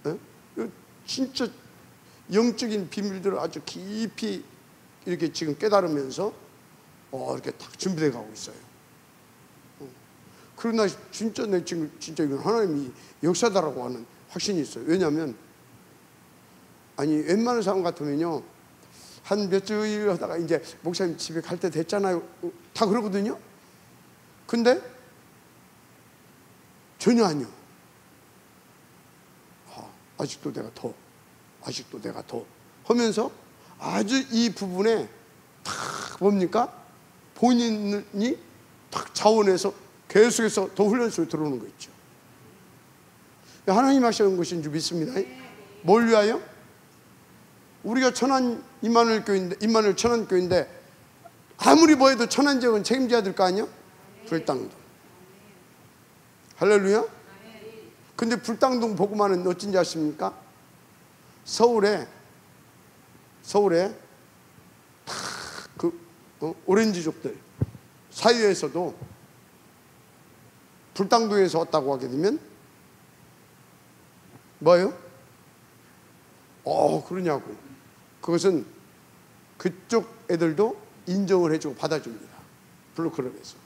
네? 진짜 영적인 비밀들을 아주 깊이 이렇게 지금 깨달으면서 이렇게 딱 준비돼 가고 있어요. 그러나 진짜 내 지금 진짜 이건 하나님이 역사다라고 하는 확신이 있어요. 왜냐하면 아니 웬만한 사람 같으면요 한 몇 주일 하다가 이제 목사님 집에 갈 때 됐잖아요. 다 그러거든요. 근데 전혀 아니요. 아직도 내가 더 하면서 아주 이 부분에 탁 뭡니까? 본인이 탁 자원해서 계속해서 더 훈련 속에 들어오는 거 있죠. 하나님 하시는 것인 줄 믿습니다. 뭘 위하여? 우리가 천안 임마누엘 교회인데, 임마누엘 천안 교회인데 아무리 뭐해도 천안 지역은 책임져야 될 거 아니야? 불당동. 할렐루야. 근데 불당동 복음화는 어쩐지 아십니까? 서울에 오렌지족들 사이에서도 불당동에서 왔다고 하게 되면 뭐예요? 그러냐고. 그것은 그쪽 애들도 인정을 해주고 받아줍니다. 블루클럽에서.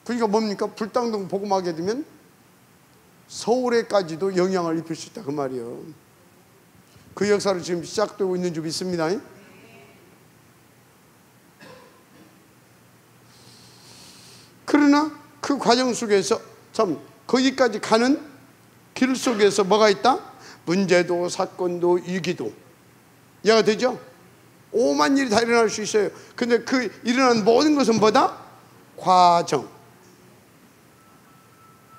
그러니까 뭡니까? 불당동 복음하게 되면 서울에까지도 영향을 입힐 수 있다 그 말이에요. 그 역사로 지금 시작되고 있는 줄 믿습니다. 그러나 그 과정 속에서 참 거기까지 가는 길 속에서 뭐가 있다? 문제도 사건도 위기도 이해가 되죠? 오만 일이 다 일어날 수 있어요. 근데 그 일어난 모든 것은 뭐다? 과정.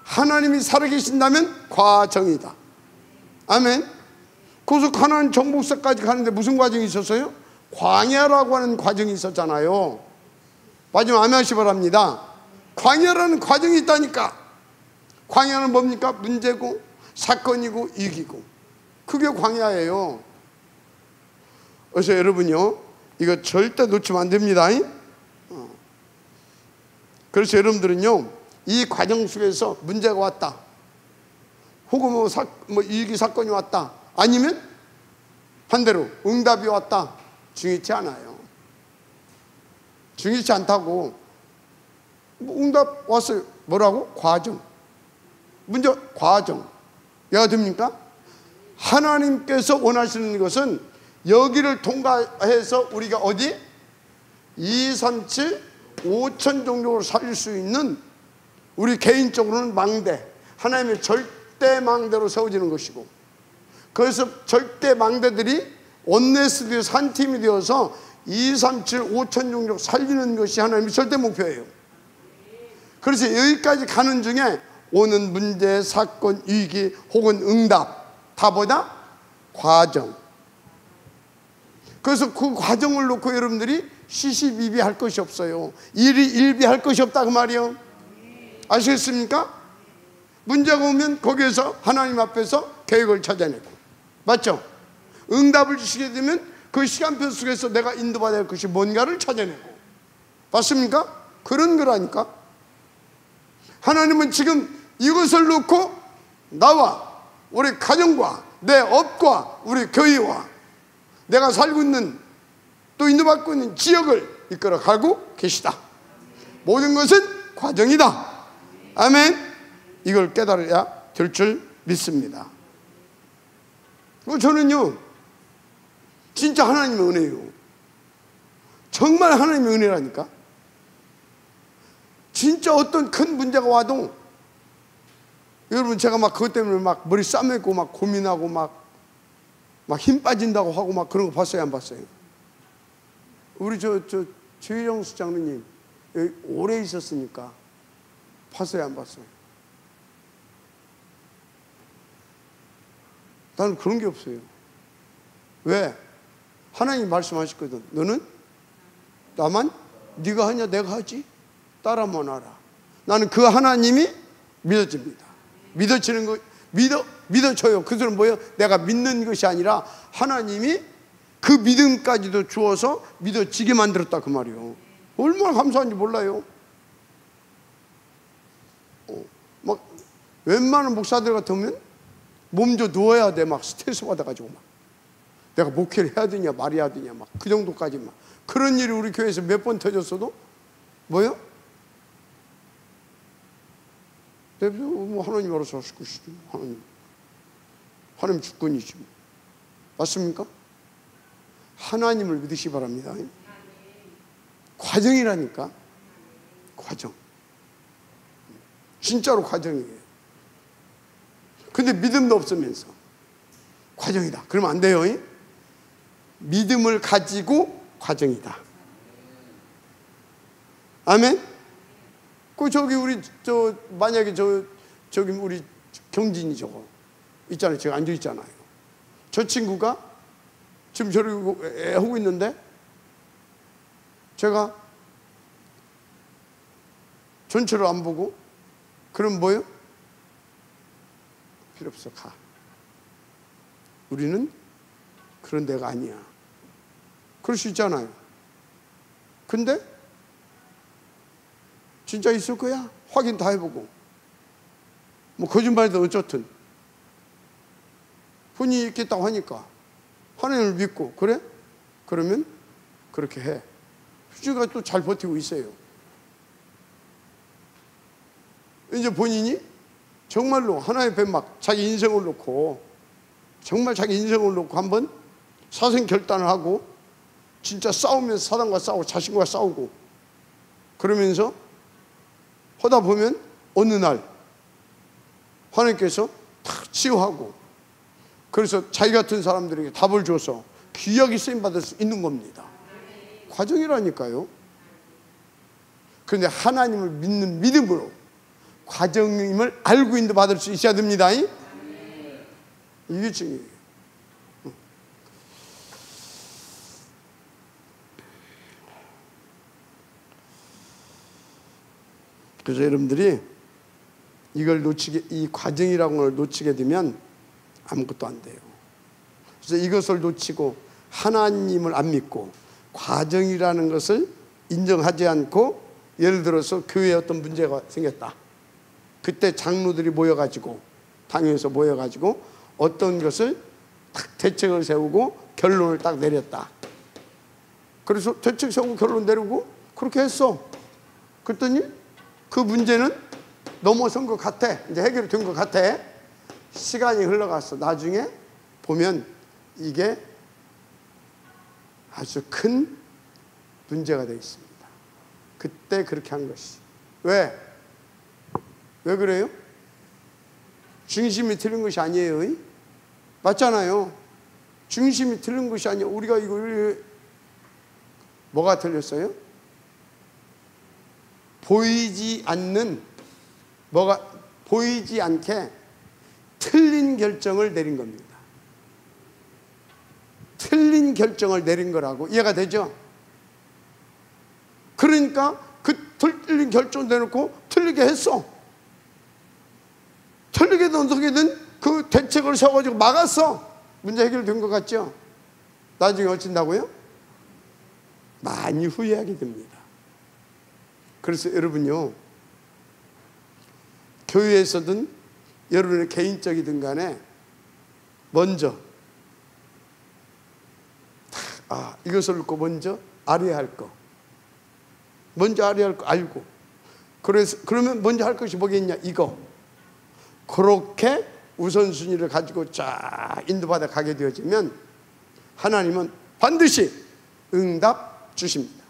하나님이 살아계신다면 과정이다. 아멘. 그래서 가나안 정복사까지 가는데 무슨 과정이 있었어요? 광야라고 하는 과정이 있었잖아요. 마지막 아멘 하시 바랍니다. 광야라는 과정이 있다니까. 광야는 뭡니까? 문제고 사건이고 위기고. 그게 광야예요. 그래서 여러분요 이거 절대 놓치면 안 됩니다. 그래서 여러분들은요 이 과정 속에서 문제가 왔다, 혹은 뭐 위기 사건이 왔다, 아니면 반대로 응답이 왔다, 중요치 않아요. 중요치 않다고. 뭐 응답 왔어요. 뭐라고? 과정. 문제 과정. 이해가 됩니까? 하나님께서 원하시는 것은 여기를 통과해서 우리가 어디? 2, 3, 7, 5천 종족으로 살릴 수 있는, 우리 개인적으로는 망대, 하나님의 절대 망대로 세워지는 것이고, 그래서 절대 망대들이 원네스 되어서 한 팀이 되어서 2, 3, 7, 5천 종족 살리는 것이 하나님의 절대 목표예요. 그래서 여기까지 가는 중에 오는 문제, 사건, 위기 혹은 응답 다 뭐다? 과정. 그래서 그 과정을 놓고 여러분들이 시시비비할 것이 없어요. 일희일비할 것이 없다 그 말이에요. 아시겠습니까? 문제가 오면 거기에서 하나님 앞에서 계획을 찾아내고, 맞죠? 응답을 주시게 되면 그 시간표 속에서 내가 인도받아야 할 것이 뭔가를 찾아내고, 맞습니까? 그런 거라니까. 하나님은 지금 이것을 놓고 나와 우리 가정과 내 업과 우리 교회와 내가 살고 있는 또 인도받고 있는 지역을 이끌어가고 계시다. 모든 것은 과정이다. 아멘. 이걸 깨달아야 될 줄 믿습니다. 저는요, 진짜 하나님의 은혜예요. 정말 하나님의 은혜라니까. 진짜 어떤 큰 문제가 와도, 여러분, 제가 막 그것 때문에 막 머리 싸매고 막 고민하고 막 힘 빠진다고 하고 막 그런 거 봤어요, 안 봤어요? 우리 최희정 수장님 여기 오래 있었으니까 봤어요, 안 봤어요? 나는 그런 게 없어요. 왜? 하나님이 말씀하셨거든. 너는 나만 네가 하냐 내가 하지? 따라만 하라. 나는 그 하나님이 믿어집니다. 믿어지는 거 믿어져요. 그들은 뭐예요? 내가 믿는 것이 아니라 하나님이 그 믿음까지도 주어서 믿어지게 만들었다, 그 말이에요. 얼마나 감사한지 몰라요. 막 웬만한 목사들 같으면 몸져 누워야 돼. 막 스트레스 받아가지고 막 내가 목회를 해야 되냐 말해야 되냐 막 그 정도까지 막 그런 일이 우리 교회에서 몇 번 터졌어도 뭐요? 뭐 하나님 알아서 하실 것이지. 하나님 주권이지. 맞습니까? 하나님을 믿으시 바랍니다. 과정이라니까. 과정. 진짜로 과정이에요. 근데 믿음도 없으면서 과정이다 그러면 안 돼요. 믿음을 가지고 과정이다. 아멘. 저기 우리 만약에 저기 우리 경진이 저거 있잖아요. 제가 앉아 있잖아요. 저 친구가 지금 저러고 하고 있는데 제가 전체를 안 보고 그럼 뭐요? 필요 없어, 가. 우리는 그런 데가 아니야. 그럴 수 있잖아요. 근데 진짜 있을 거야? 확인 다 해보고 뭐 거짓말이든 어쨌든 본인이 있겠다고 하니까 하나님을 믿고 그래? 그러면 그렇게 해. 수지가 또 잘 버티고 있어요. 이제 본인이 정말로 하나님 앞에 막 자기 인생을 놓고 정말 자기 인생을 놓고 한번 사생 결단을 하고 진짜 싸우면서 사단과 싸우고 자신과 싸우고 그러면서 하다 보면 어느 날 하나님께서 탁 치유하고 그래서 자기 같은 사람들에게 답을 줘서 귀하게 쓰임받을 수 있는 겁니다. 과정이라니까요. 그런데 하나님을 믿는 믿음으로 과정임을 알고 있는 받을 수 있어야 됩니다. 이게 중요해요. 그래서 여러분들이 이 과정이라는 걸 놓치게 되면 아무것도 안 돼요. 그래서 이것을 놓치고 하나님을 안 믿고 과정이라는 것을 인정하지 않고 예를 들어서 교회에 어떤 문제가 생겼다. 그때 장로들이 모여가지고 당에서 모여가지고 어떤 것을 딱 대책을 세우고 결론을 딱 내렸다. 그래서 대책 세우고 결론 내리고 그렇게 했어. 그랬더니 그 문제는 넘어선 것 같아. 이제 해결이 된 것 같아. 시간이 흘러갔어. 나중에 보면 이게 아주 큰 문제가 되어 있습니다. 그때 그렇게 한 것이. 왜 그래요? 중심이 틀린 것이 아니에요. 맞잖아요. 중심이 틀린 것이 아니에요. 우리가 이걸 뭐가 틀렸어요? 보이지 않게 틀린 결정을 내린 겁니다. 틀린 결정을 내린 거라고 이해가 되죠? 그러니까 그 틀린 결정을 내놓고 틀리게 했어. 어떻게든 어떻게든 그 대책을 세워가지고 막았어. 문제 해결된 것 같죠? 나중에 어쩐다고요? 많이 후회하게 됩니다. 그래서 여러분요, 교회에서든 여러분의 개인적이든 간에 먼저 이것을 놓고 먼저 알아야 할 거, 먼저 알아야 할 거 알고, 그래서 그러면 먼저 할 것이 뭐겠냐, 이거. 그렇게 우선순위를 가지고 쫙 인도받아 가게 되어지면 하나님은 반드시 응답 주십니다.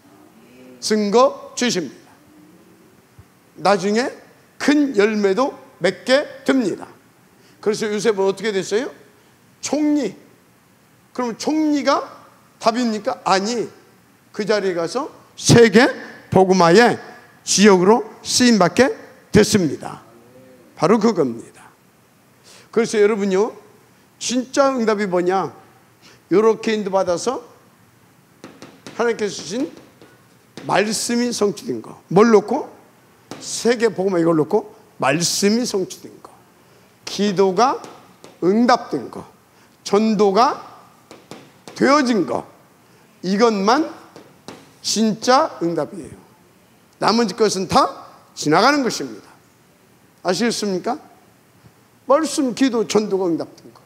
증거 주십니다. 나중에 큰 열매도 맺게 됩니다. 그래서 요셉은 어떻게 됐어요? 총리. 그럼 총리가 답입니까? 아니, 그 자리에 가서 세계 복음화의 지역으로 쓰임받게 됐습니다. 바로 그겁니다. 그래서 여러분요, 진짜 응답이 뭐냐? 이렇게 인도받아서 하나님께서 주신 말씀이 성취된 거. 뭘 놓고? 세계 복음화 이걸 놓고 말씀이 성취된 거. 기도가 응답된 거. 전도가 되어진 거. 이것만 진짜 응답이에요. 나머지 것은 다 지나가는 것입니다. 아시겠습니까? 말씀, 기도, 전도가 응답된 거.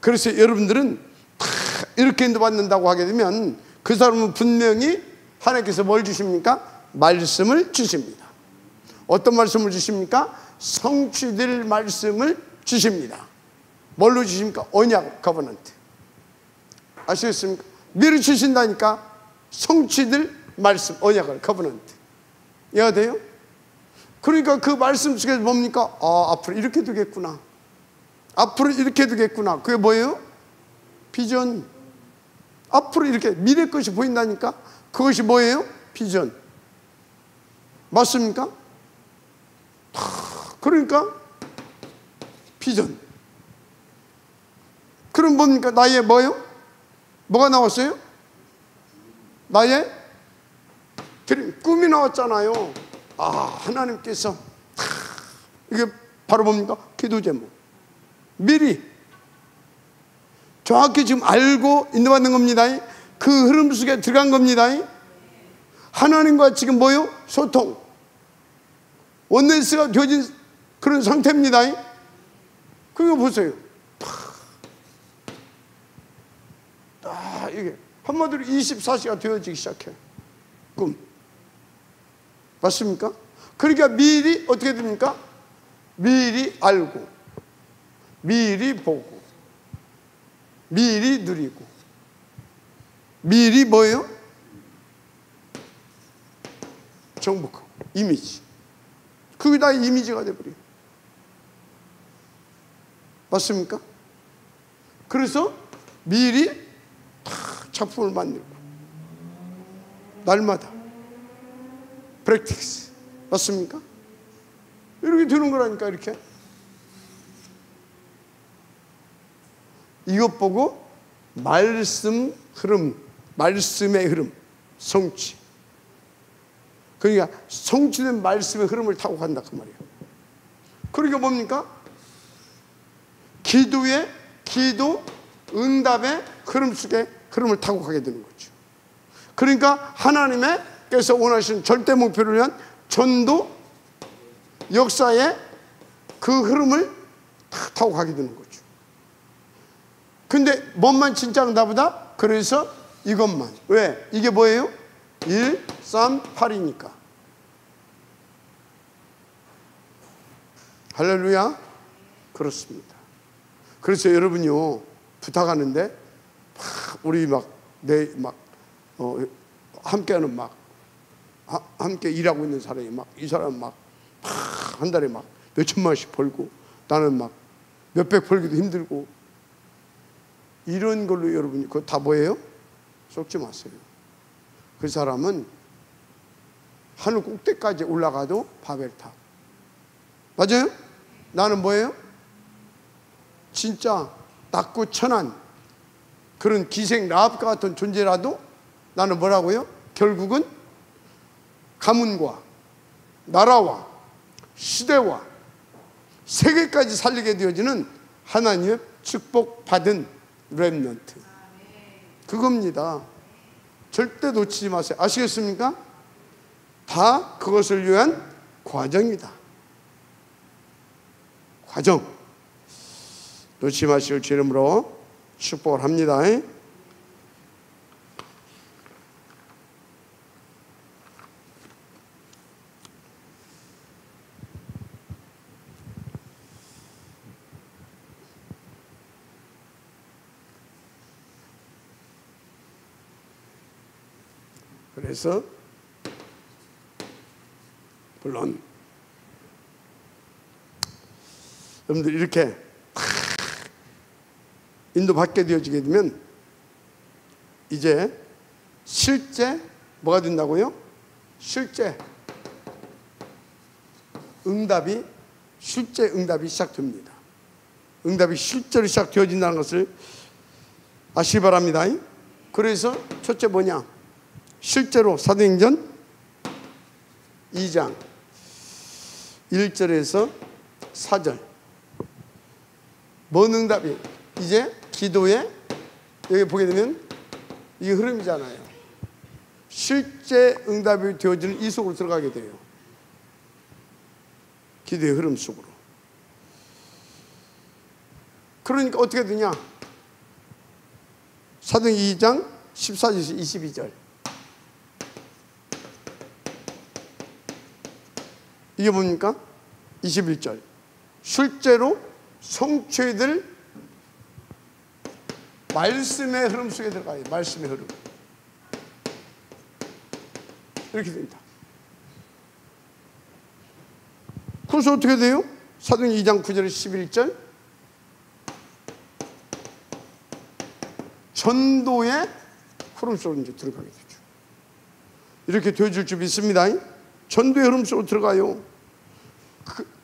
그래서 여러분들은 다 이렇게 인도받는다고 하게 되면 그 사람은 분명히 하나님께서 뭘 주십니까? 말씀을 주십니다. 어떤 말씀을 주십니까? 성취될 말씀을 주십니다. 뭘로 주십니까? 언약, 커버넌트. 아시겠습니까? 미리 주신다니까 성취될 말씀, 언약을, 커버넌트. 이해가 돼요? 그러니까 그 말씀 속에서 뭡니까? 앞으로 이렇게 되겠구나. 앞으로 이렇게 되겠구나. 그게 뭐예요? 비전. 앞으로 이렇게 미래 것이 보인다니까 그것이 뭐예요? 비전. 맞습니까? 그러니까 비전. 그럼 뭡니까? 나의 뭐예요? 뭐가 나왔어요? 나의 드림, 꿈이 나왔잖아요. 하나님께서 이게 바로 뭡니까? 기도 제목. 미리 정확히 지금 알고 인도받는 겁니다. 그 흐름 속에 들어간 겁니다. 하나님과 지금 뭐요? 소통, 원네스가 되어진 그런 상태입니다. 그거 보세요. 이게 한마디로 24시가 되어지기 시작해. 꿈. 맞습니까? 그러니까 미리 어떻게 됩니까? 미리 알고, 미리 보고, 미리 누리고, 미리 뭐예요? 정복하고. 이미지. 그게 다 이미지가 돼버려요. 맞습니까? 그래서 미리 다 작품을 만들고 날마다 프랙티스. 맞습니까? 이렇게 되는 거라니까. 이렇게 이것 보고 말씀 흐름, 말씀의 흐름, 성취. 그러니까 성취된 말씀의 흐름을 타고 간다 그 말이에요. 그러니까 뭡니까? 기도의 기도 응답의 흐름 속에 흐름을 타고 가게 되는 거죠. 그러니까 하나님께서 원하시는 절대 목표를 위한 전도 역사의 그 흐름을 다 타고 가게 되는 거죠. 근데 뭔만 진짜 응답이다? 그래서 이것만. 왜? 이게 뭐예요? 1, 3, 8이니까. 할렐루야. 그렇습니다. 그래서 여러분요, 부탁하는데 우리 함께하는 함께 일하고 있는 사람이 이 사람 한 달에 몇천만 원씩 벌고 나는 몇백 벌기도 힘들고 이런 걸로 여러분이 그거 다 뭐예요? 속지 마세요. 그 사람은 하늘 꼭대기까지 올라가도 바벨탑. 맞아요? 나는 뭐예요? 진짜 낮고 천한 그런 기생 라합과 같은 존재라도 나는 뭐라고요? 결국은 가문과 나라와 시대와 세계까지 살리게 되어지는 하나님의 축복받은 렘넌트, 그겁니다. 절대 놓치지 마세요. 아시겠습니까? 다 그것을 위한 과정이다. 과정. 놓치지 마시고 주 이름으로 축복을 합니다. 그래서 물론 여러분들 이렇게 인도받게 되어지게 되면 이제 실제 뭐가 된다고요? 실제 응답이 시작됩니다. 응답이 실제로 시작되어진다는 것을 아시기 바랍니다. 그래서 첫째 뭐냐? 실제로 사도행전 2장 1절에서 4절 뭔 응답이? 이제 기도에 여기 보게 되면 이게 흐름이잖아요. 실제 응답이 되어지는 이 속으로 들어가게 돼요. 기도의 흐름 속으로. 그러니까 어떻게 되냐? 사도행전 2장 14절에서 22절 이게 뭡니까? 21절 실제로 성취될 말씀의 흐름 속에 들어가요. 말씀의 흐름 이렇게 됩니다. 그래서 어떻게 돼요? 사도행전 2장 9절에서 11절 전도의 흐름 속으로 이제 들어가게 되죠. 이렇게 되어질 줄 믿습니다. 전도의 흐름 속으로 들어가요.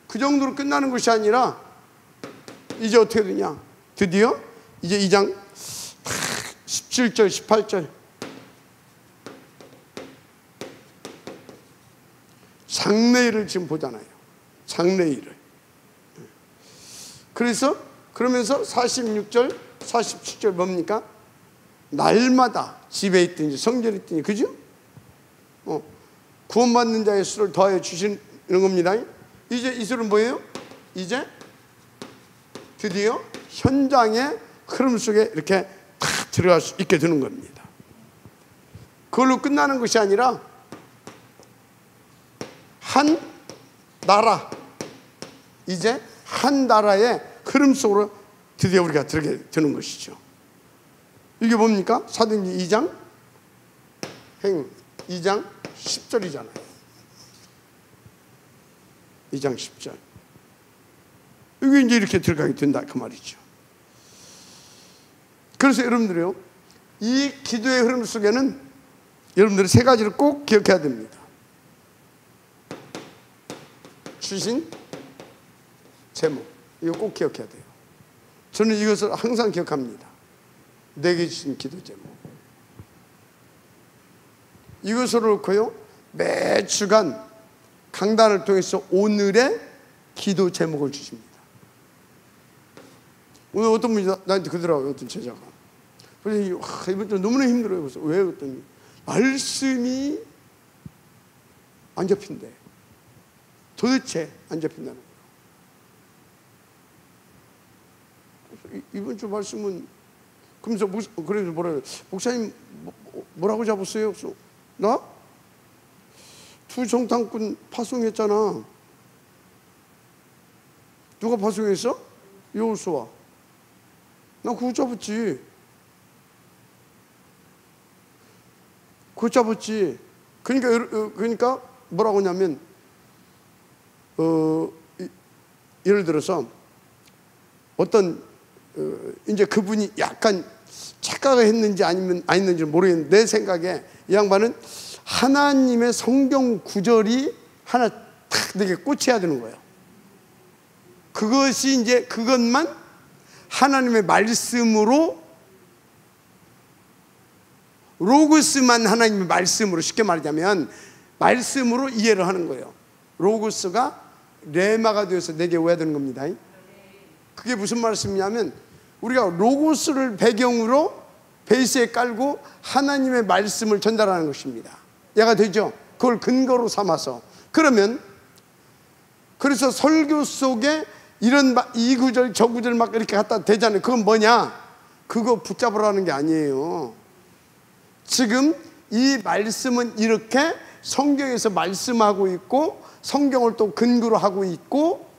그 정도로 끝나는 것이 아니라 이제 어떻게 되냐? 드디어 이제 2장 17절 18절 장래일을 지금 보잖아요. 장래일을. 그러면서 46절 47절 뭡니까? 날마다 집에 있든지 성전에 있든지, 그죠? 구원받는 자의 수를 더하여 주시는 겁니다. 이제 이 수는 뭐예요? 이제 드디어 현장의 흐름 속에 이렇게 탁 들어갈 수 있게 되는 겁니다. 그걸로 끝나는 것이 아니라 한 나라, 이제 한 나라의 흐름 속으로 드디어 우리가 들어가게 되는 것이죠. 이게 뭡니까? 사도행전 2장 10절이잖아요. 2장 10절. 이게 이제 이렇게 들어가게 된다 그 말이죠. 그래서 여러분들이요, 이 기도의 흐름 속에는 여러분들이 세 가지를 꼭 기억해야 됩니다. 주신 제목, 이거 꼭 기억해야 돼요. 저는 이것을 항상 기억합니다. 내게 주신 기도 제목. 이것을 놓고요, 매 주간 강단을 통해서 오늘의 기도 제목을 주십니다. 오늘 어떤 분이 나한테 그러더라고요. 어떤 제자가. 그래서 이번 주 너무나 힘들어요. 그래서 왜? 그랬더니 말씀이 안 잡힌대. 도대체 안 잡힌다는 거예요. 이번 주 말씀은 그래서 뭐라 그래요? 목사님 뭐라고 잡았어요? 그래서 나? 두 정탐꾼 파송했잖아. 누가 파송했어? 여호수아. 나 그거 잡았지. 그거 잡았지. 그러니까 뭐라고 하냐면 예를 들어서 어떤 이제 그분이 약간 착각을 했는지 아니면 아닌지 모르겠는데 내 생각에 이 양반은 하나님의 성경 구절이 하나 탁 내게 꽂혀야 되는 거예요. 그것이 이제 그것만 하나님의 말씀으로, 로고스만 하나님의 말씀으로, 쉽게 말하자면 말씀으로 이해를 하는 거예요. 로고스가 레마가 되어서 내게 오야 되는 겁니다. 그게 무슨 말씀이냐면 우리가 로고스를 배경으로 베이스에 깔고 하나님의 말씀을 전달하는 것입니다. 이해가 되죠? 그걸 근거로 삼아서. 그러면 그래서 설교 속에 이 구절 저 구절 막 이렇게 갖다 대잖아요. 그건 뭐냐? 그거 붙잡으라는 게 아니에요. 지금 이 말씀은 이렇게 성경에서 말씀하고 있고 성경을 또 근거로 하고 있고,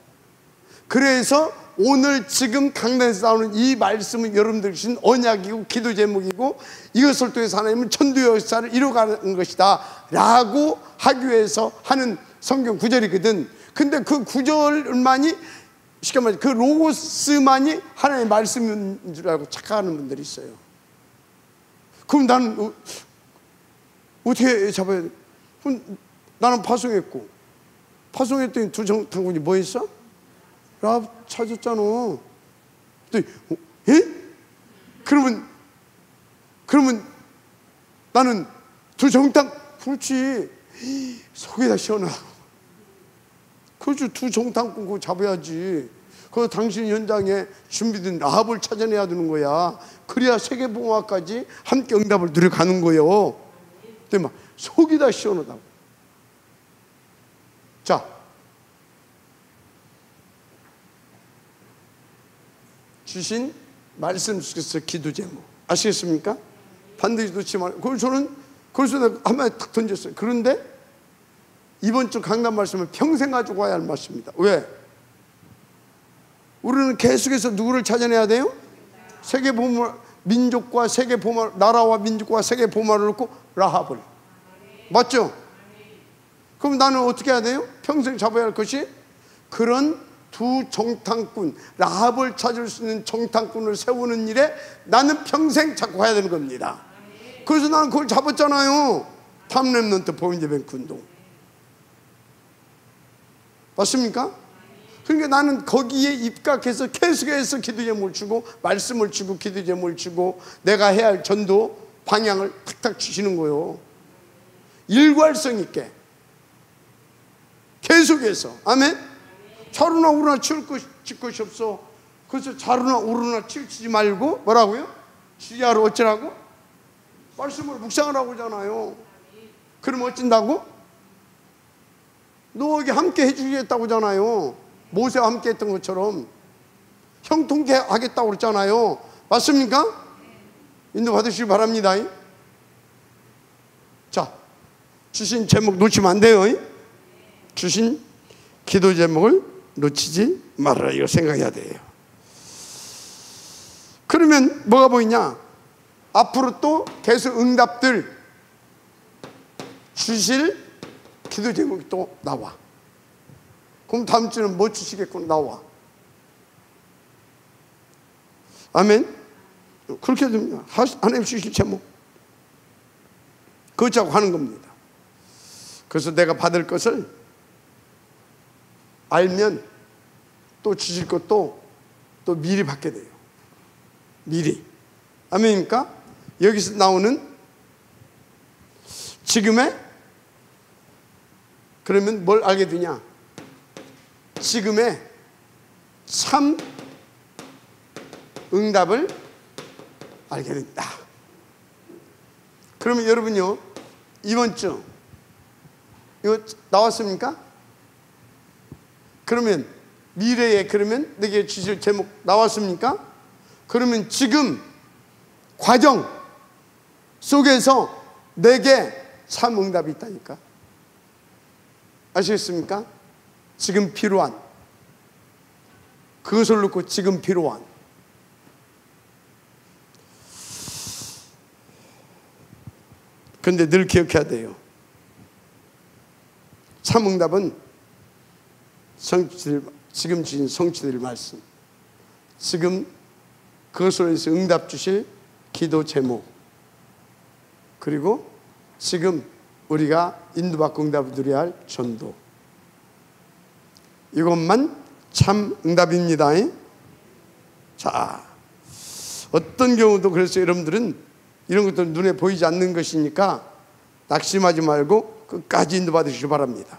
그래서 오늘 지금 강단에서 나오는 이 말씀은 여러분들 주신 언약이고 기도 제목이고 이것을 통해서 하나님은 천도 역사를 이루어가는 것이다 라고 하기 위해서 하는 성경 구절이거든. 근데 그 구절만이, 쉽게 말해 그 로고스만이 하나님의 말씀인 줄 알고 착각하는 분들이 있어요. 그럼 나는 어떻게 잡아야 돼? 나는 파송했고, 파송했더니 두 정탐꾼이 뭐 했어? 라합 찾았잖아. 또 예? 그러면 나는 두 정탐, 그렇지, 속에다 시원하고. 그렇죠. 두 정탐꾼 그거 잡아야지. 그거 당신 현장에 준비된 라합을 찾아내야 되는 거야. 그래야 세계복음화까지 함께 응답을 누려가는 거예요. 근데 막 속이 다 시원하다고. 자, 주신 말씀 속에서 기도 제목 아시겠습니까? 반드시 놓지 말고. 그래서 내가 한마디 탁 던졌어요. 그런데 이번 주 강단 말씀은 평생 가지고 가야 할 말씀입니다. 왜? 우리는 계속해서 누구를 찾아내야 돼요? 세계 보물, 민족과 세계 보물, 나라와 민족과 세계 보물을 놓고 라합을. 맞죠? 그럼 나는 어떻게 해야 돼요? 평생 잡아야 할 것이 그런 두 정탐꾼, 라합을 찾을 수 있는 정탐꾼을 세우는 일에 나는 평생 잡고 가야 되는 겁니다. 그래서 나는 그걸 잡았잖아요. 탐렘넌트 보이제뱅크 운동. 맞습니까? 그러니까 나는 거기에 입각해서 계속해서 기도 제목을 주고 말씀을 주고 기도 제목을 주고 내가 해야 할 전도 방향을 탁탁 주시는 거예요. 일괄성 있게 계속해서. 아멘. 좌루나 우루나 칠 것이 없어. 그래서 좌루나 우루나 치지 말고 뭐라고요? 지혜로 어쩌라고? 말씀을 묵상을 하고 하잖아요. 그러면 어쩐다고? 너에게 함께 해주겠다고 하잖아요. 모세와 함께 했던 것처럼 형통케 하겠다고 그랬잖아요. 맞습니까? 인도 받으시기 바랍니다. 자, 주신 제목 놓치면 안 돼요. 주신 기도 제목을 놓치지 말아라. 이거 생각해야 돼요. 그러면 뭐가 보이냐? 앞으로 또 계속 응답들 주실 기도 제목이 또 나와. 그럼 다음 주는 뭐 주시겠군 나와. 아멘. 그렇게 됩니다. 하나님 주실 제목 그거 자꾸 하는 겁니다. 그래서 내가 받을 것을 알면 또 주실 것도 또 미리 받게 돼요. 미리. 아멘입니까? 여기서 나오는 지금의, 그러면 뭘 알게 되냐? 지금의 참 응답을 알게 된다. 그러면 여러분요, 이번 주 이거 나왔습니까? 그러면 미래에 그러면 내게 주실 제목 나왔습니까? 그러면 지금 과정 속에서 내게 참 응답이 있다니까. 아시겠습니까? 지금 필요한, 그것을 놓고 지금 필요한. 그런데 늘 기억해야 돼요. 참 응답은 성취될, 지금 주신 성취될 말씀, 지금 그것으로 인해서 응답 주실 기도 제목, 그리고 지금 우리가 인도받고 응답을 누려야 할 전도, 이것만 참 응답입니다. 자, 어떤 경우도 그래서 여러분들은 이런 것들은 눈에 보이지 않는 것이니까 낙심하지 말고 끝까지 인도받으시기 바랍니다.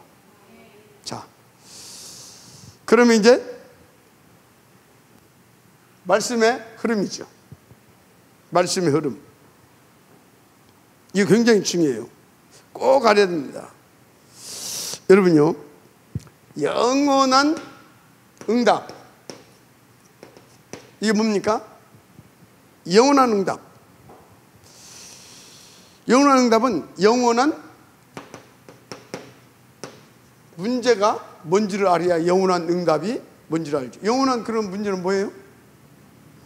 자, 그러면 이제 말씀의 흐름이죠. 말씀의 흐름. 이거 굉장히 중요해요. 꼭 알아야 됩니다. 여러분요, 영원한 응답. 이게 뭡니까? 영원한 응답. 영원한 응답은 영원한 문제가 뭔지를 알아야 영원한 응답이 뭔지를 알죠. 영원한 그런 문제는 뭐예요?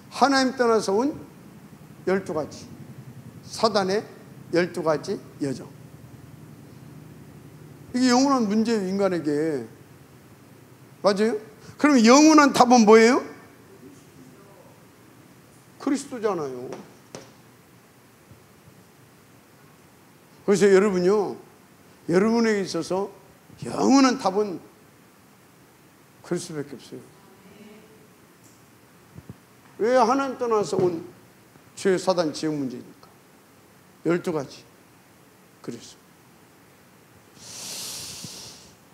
하나님 떠나서 온 12가지 사단의 12가지 여정. 이게 영원한 문제예요, 인간에게. 맞아요? 그럼 영원한 답은 뭐예요? 그리스도잖아요. 그래서 여러분요, 여러분에게 있어서 영원한 답은 그리스도밖에 없어요. 왜? 하나님 떠나서 온 죄, 사단, 지역 문제니까. 12가지. 그래서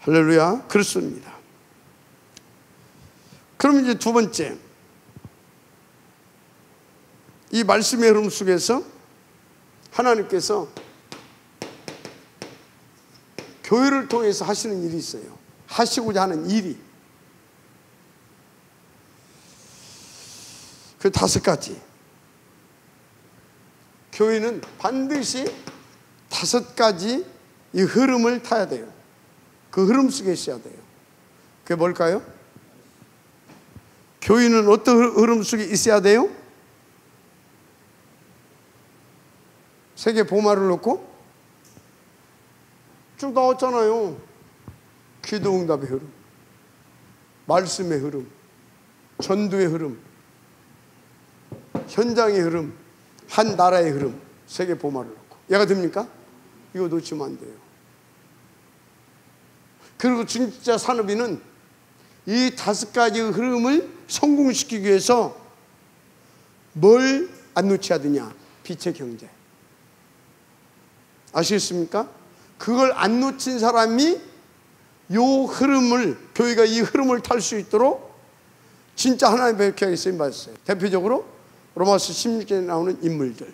할렐루야, 그렇습니다. 그럼 이제 두 번째, 이 말씀의 흐름 속에서 하나님께서 교회를 통해서 하시는 일이 있어요. 하시고자 하는 일이. 그 5가지. 교회는 반드시 5가지 이 흐름을 타야 돼요. 그 흐름 속에 있어야 돼요. 그게 뭘까요? 교회는 어떤 흐름 속에 있어야 돼요? 세계 보마를 놓고 쭉 나왔잖아요. 기도 응답의 흐름, 말씀의 흐름, 전도의 흐름, 현장의 흐름, 한 나라의 흐름, 세계 보마를 놓고. 얘가 됩니까? 이거 놓치면 안 돼요. 그리고 진짜 산업인은 이 5가지 흐름을 성공시키기 위해서 뭘 안 놓쳐야 되냐? 빛의 경제. 아시겠습니까? 그걸 안 놓친 사람이 요 흐름을, 교회가 이 흐름을 탈 수 있도록 진짜 하나님의 백향에 쓰임 받았어요. 대표적으로 로마서 16장에 나오는 인물들.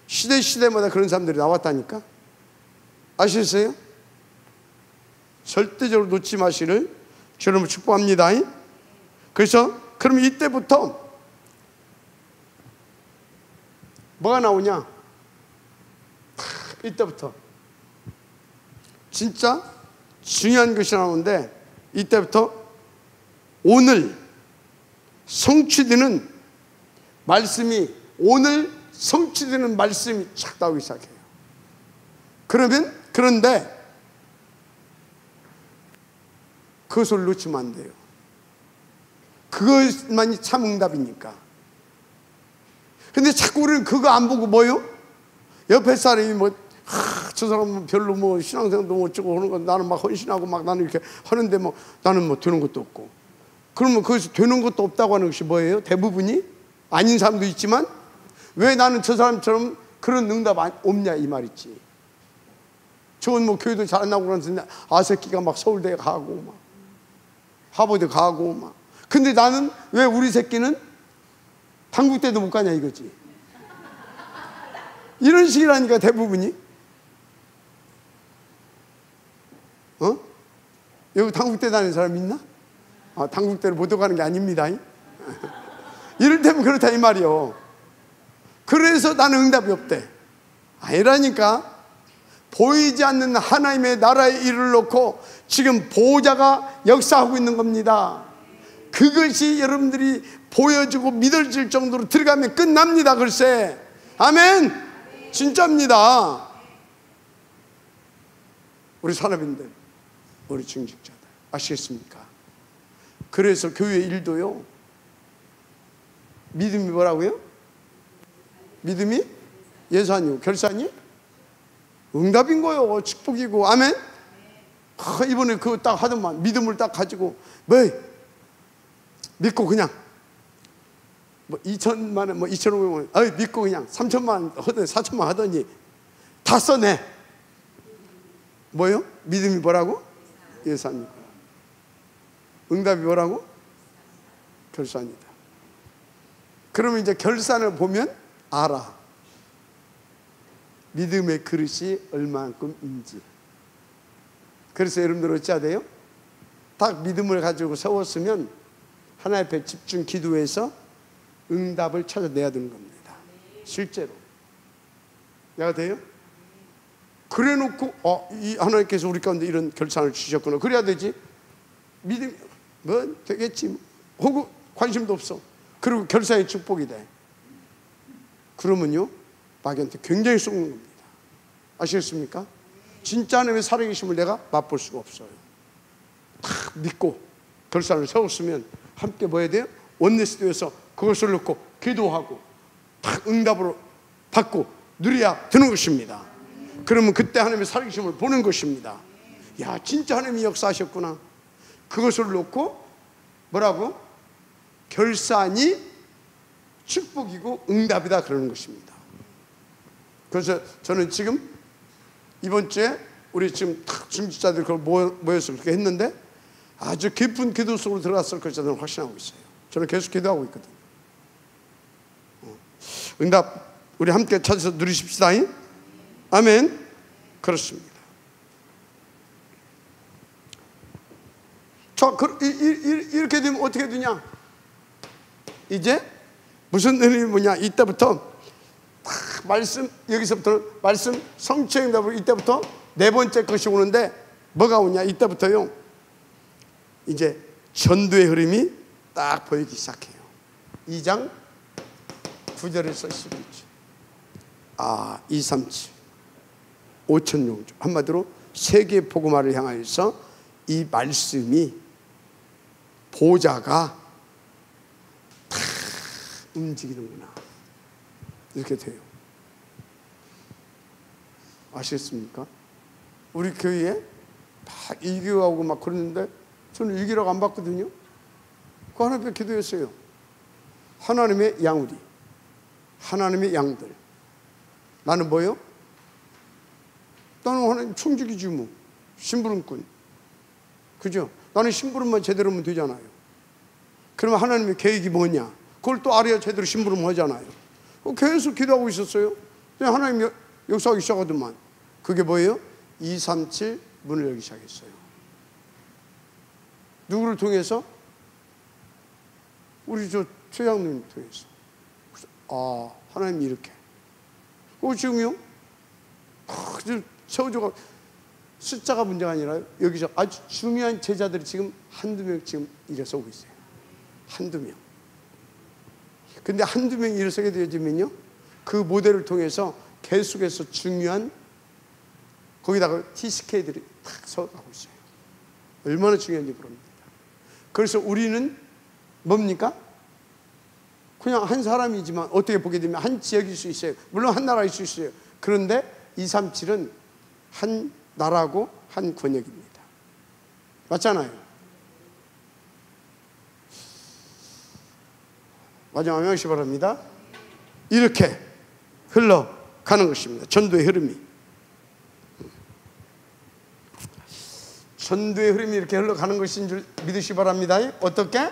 시대마다 그런 사람들이 나왔다니까. 아시겠어요? 절대적으로 놓지 마시를 주님을 축복합니다. 그래서 그럼 이때부터 뭐가 나오냐? 이때부터 진짜 중요한 것이 나오는데, 이때부터 오늘 성취되는 말씀이, 오늘 성취되는 말씀이 착 나오기 시작해요. 그런데 그것을 놓치면 안 돼요. 그것만이 참 응답이니까. 근데 자꾸 우리는 그거 안 보고 뭐요? 옆에 사람이 저 사람은 별로 신앙생활도 못 찍고 하는 거, 나는 막 헌신하고 막 나는 이렇게 하는데 나는 되는 것도 없고. 그러면 거기서 되는 것도 없다고 하는 것이 뭐예요? 대부분이 아닌 사람도 있지만, 왜 나는 저 사람처럼 그런 응답 없냐 이 말이지. 저건 교회도 잘 안 나오고 그러는데 새끼가 막 서울대 가고 막 하버드 가고 막. 근데 나는 왜 우리 새끼는 당국대도 못 가냐 이거지. 이런 식이라니까 대부분이. 여기 당국대 다니는 사람 있나? 당국대를 못 가는 게 아닙니다. 이를테면 그렇다 이 말이요. 그래서 나는 응답이 없대. 아니라니까. 보이지 않는 하나님의 나라의 일을 놓고 지금 보호자가 역사하고 있는 겁니다. 그것이 여러분들이 보여지고 믿어질 정도로 들어가면 끝납니다. 글쎄. 아멘. 진짜입니다. 우리 산업인들, 우리 중직자들, 아시겠습니까? 그래서 교회 일도요, 믿음이 뭐라고요? 믿음이 예산이고 결산이 응답인 거요. 축복이고. 아멘. 이번에 그거 딱 하더만, 믿음을 딱 가지고 믿고 그냥 2천만 원, 2,500만 원, 믿고 그냥 3천만 원 하더니 4천만 원 하더니 다 써내. 뭐요? 믿음이 뭐라고? 예산이고. 응답이 뭐라고? 결산이다. 그러면 이제 결산을 보면 알아. 믿음의 그릇이 얼마만큼인지. 그래서 여러분들 어찌해야 돼요? 딱 믿음을 가지고 세웠으면 하나님 앞에 집중 기도해서 응답을 찾아내야 되는 겁니다. 실제로. 내가 돼요? 그래 놓고 이 하나님께서 우리 가운데 이런 결산을 주셨구나. 그래야 되지. 믿음이 뭐 되겠지. 혹은 관심도 없어. 그리고 결산의 축복이 돼. 그러면요 마귀한테 굉장히 쏘는 겁니다. 아시겠습니까? 진짜 하나님의 살아계심을 내가 맛볼 수가 없어요. 다 믿고 결산을 세웠으면 함께 뭐 해야 돼요? 원내스 되어서 그것을 놓고 기도하고 딱 응답으로 받고 누려야 되는 것입니다. 그러면 그때 하나님의 살아계심을 보는 것입니다. 야, 진짜 하나님이 역사하셨구나. 그것을 놓고 뭐라고? 결산이 축복이고 응답이다 그러는 것입니다. 그래서 저는 지금 이번 주에 우리 지금 중직자들 그걸 모여서 그렇게 했는데 아주 깊은 기도 속으로 들어갔을 것을 저는 확신하고 있어요. 저는 계속 기도하고 있거든요. 응답 우리 함께 찾아서 누리십시다. 아멘. 그렇습니다. 자, 이렇게 되면 어떻게 되냐? 이제 무슨 의미가 뭐냐? 이때부터 말씀, 여기서부터 말씀 성취의 응답으로 이때부터 네 번째 것이 오는데 뭐가 오냐? 이때부터요 이제 전도의 흐름이 딱 보이기 시작해요. 2장 9절에서 11절. 237 5,000용조. 한마디로 세계 복음화를 향하여서 이 말씀이 보좌가 다 움직이는구나. 이렇게 돼요. 아시겠습니까? 우리 교회에 막 이교하고 막 그러는데 저는 일기라고 안 봤거든요. 그 하나님 앞에 기도했어요. 하나님의 양우리, 하나님의 양들. 나는 뭐요? 나는 하나님 충직이지 뭐. 심부름꾼. 그죠? 나는 심부름만 제대로 하면 되잖아요. 그러면 하나님의 계획이 뭐냐? 그걸 또 알아야 제대로 심부름 하잖아요. 계속 기도하고 있었어요. 하나님 역사하기 시작하더만. 그게 뭐예요? 237 문을 열기 시작했어요. 누구를 통해서? 우리 저 최장로님 통해서. 하나님이 이렇게. 지금요? 세워줘가 숫자가 문제가 아니라 여기서 아주 중요한 제자들이 지금 한두 명 지금 일어서고 있어요. 한두 명. 근데 한두 명이 일어서게 되어지면요 그 모델을 통해서 계속해서 중요한 거기다가 TCK들이 탁 서가고 있어요. 얼마나 중요한지 모릅니다. 그래서 우리는 뭡니까? 그냥 한 사람이지만 어떻게 보게 되면 한 지역일 수 있어요. 물론 한 나라일 수 있어요. 그런데 237은 한 나라고 한 권역입니다. 맞잖아요. 마지막 명시 바랍니다. 이렇게 흘러가는 것입니다. 전도의 흐름이. 전도의 흐름이 이렇게 흘러가는 것인 줄 믿으시 바랍니다. 어떻게?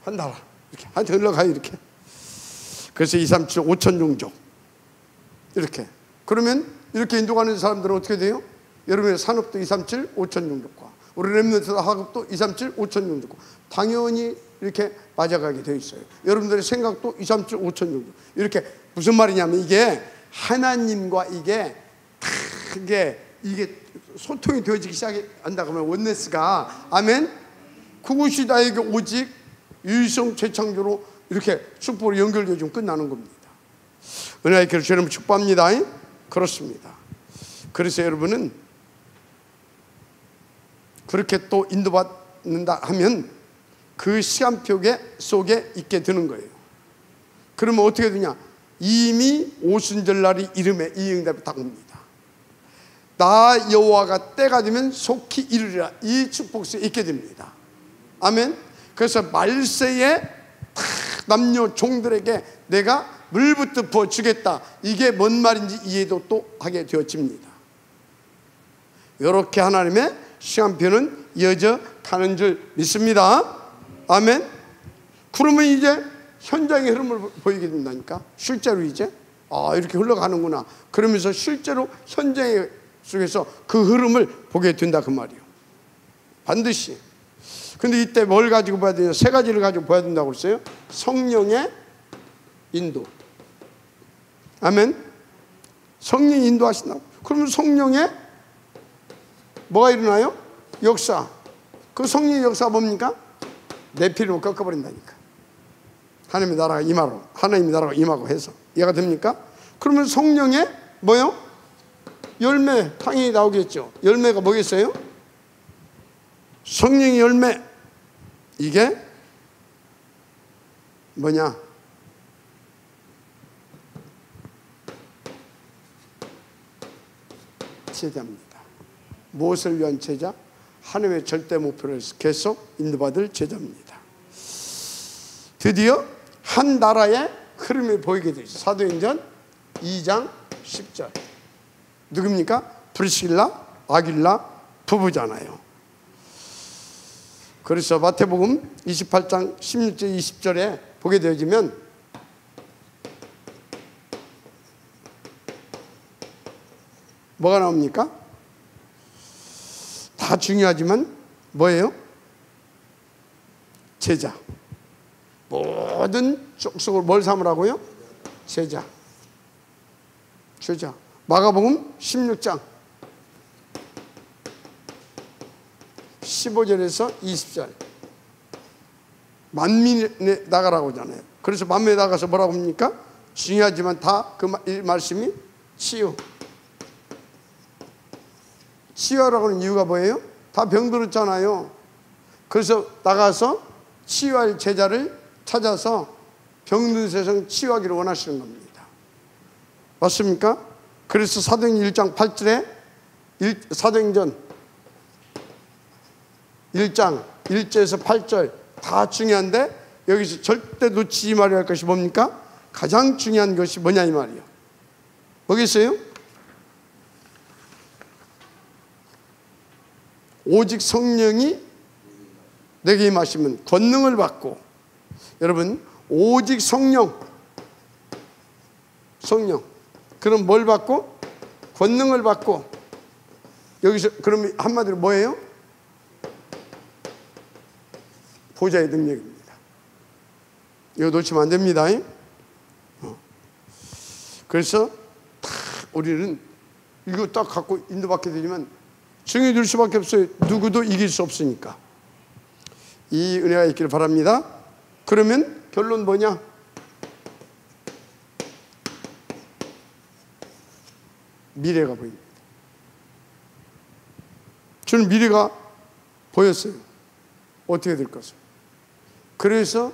한 나라 이렇게 한테 흘러가요. 이렇게. 그래서 237 5,000용족 이렇게. 그러면 이렇게 인도가는 사람들은 어떻게 돼요? 여러분의 산업도 237 5,000용족과 우리 렘넌트 학업도 237 5,000용족과 당연히 이렇게 맞아가게 되어 있어요. 여러분들의 생각도 237 5,000용족 이렇게. 무슨 말이냐면 이게 하나님과 이게 소통이 되어지기 시작한다 그러면 원네스가 아멘. 그것이 나에게 오직 유일성 재창조로 이렇게 축복으로 연결되어지면 끝나는 겁니다. 은혜의 교회 여러분 축복합니다. 그렇습니다. 그래서 여러분은 그렇게 또 인도받는다 하면 그 시간표 속에 있게 되는 거예요. 그러면 어떻게 되냐? 이미 오순절날이 이름에 이 응답이 딱 옵니다. 나 여호와가 때가 되면 속히 이르리라. 이 축복수에 있게 됩니다. 아멘. 그래서 말세에 남녀 종들에게 내가 물부터 부어주겠다. 이게 뭔 말인지 이해도 또 하게 되어집니다. 이렇게 하나님의 시간표는 이어져 가는 줄 믿습니다. 아멘. 그러면 이제 현장의 흐름을 보이게 된다니까. 실제로 이제 이렇게 흘러가는구나. 그러면서 실제로 현장 속에서 그 흐름을 보게 된다 그 말이에요. 반드시. 근데 이때 뭘 가지고 봐야 되냐? 세 가지를 가지고 봐야 된다고 했어요. 성령의 인도. 아멘. 성령이 인도하신다고. 그러면 성령의 뭐가 일어나요? 역사. 그 성령의 역사가 뭡니까? 내 피를 꺾어버린다니까. 하나님의 나라가 임하고, 하나님의 나라가 임하고 해서. 이해가 됩니까? 그러면 성령의 뭐요? 열매 당연히 나오겠죠. 열매가 뭐겠어요? 성령의 열매. 이게 뭐냐? 제자입니다. 무엇을 위한 제자? 하나님의 절대 목표를 계속 인도받을 제자입니다. 드디어 한 나라의 흐름이 보이게 되죠. 사도행전 2장 10절. 누굽니까? 브리스길라, 아길라 부부잖아요. 그래서 마태복음 28장 16절 20절에 보게 되어지면 뭐가 나옵니까? 다 중요하지만 뭐예요? 제자. 모든 족속을 뭘 삼으라고요? 제자. 제자. 마가복음 16장 15절에서 20절. 만민에 나가라고 하잖아요. 그래서 만민에 나가서 뭐라고 합니까? 중요하지만 다 그 말씀이 치유. 치유하라고 하는 이유가 뭐예요? 다 병들었잖아요. 그래서 나가서 치유할 제자를 찾아서 병든 세상 치유하기를 원하시는 겁니다. 맞습니까? 그래서 사도행전 1장 8절에 사도행전 1장 1절에서 8절 다 중요한데 여기서 절대 놓치지 말아야 할 것이 뭡니까? 가장 중요한 것이 뭐냐 이 말이에요. 뭐겠어요? 오직 성령이 내게 임하시면 권능을 받고. 여러분 오직 성령 그럼 뭘 받고? 권능을 받고. 여기서 그러면 한마디로 뭐예요? 보좌의 능력입니다. 이거 놓치면 안 됩니다. 그래서 우리는 이거 딱 갖고 인도받게 되면 증인될 수밖에 없어요. 누구도 이길 수 없으니까. 이 은혜가 있기를 바랍니다. 그러면 결론 뭐냐? 미래가 보입니다. 저는 미래가 보였어요. 어떻게 될 것을. 그래서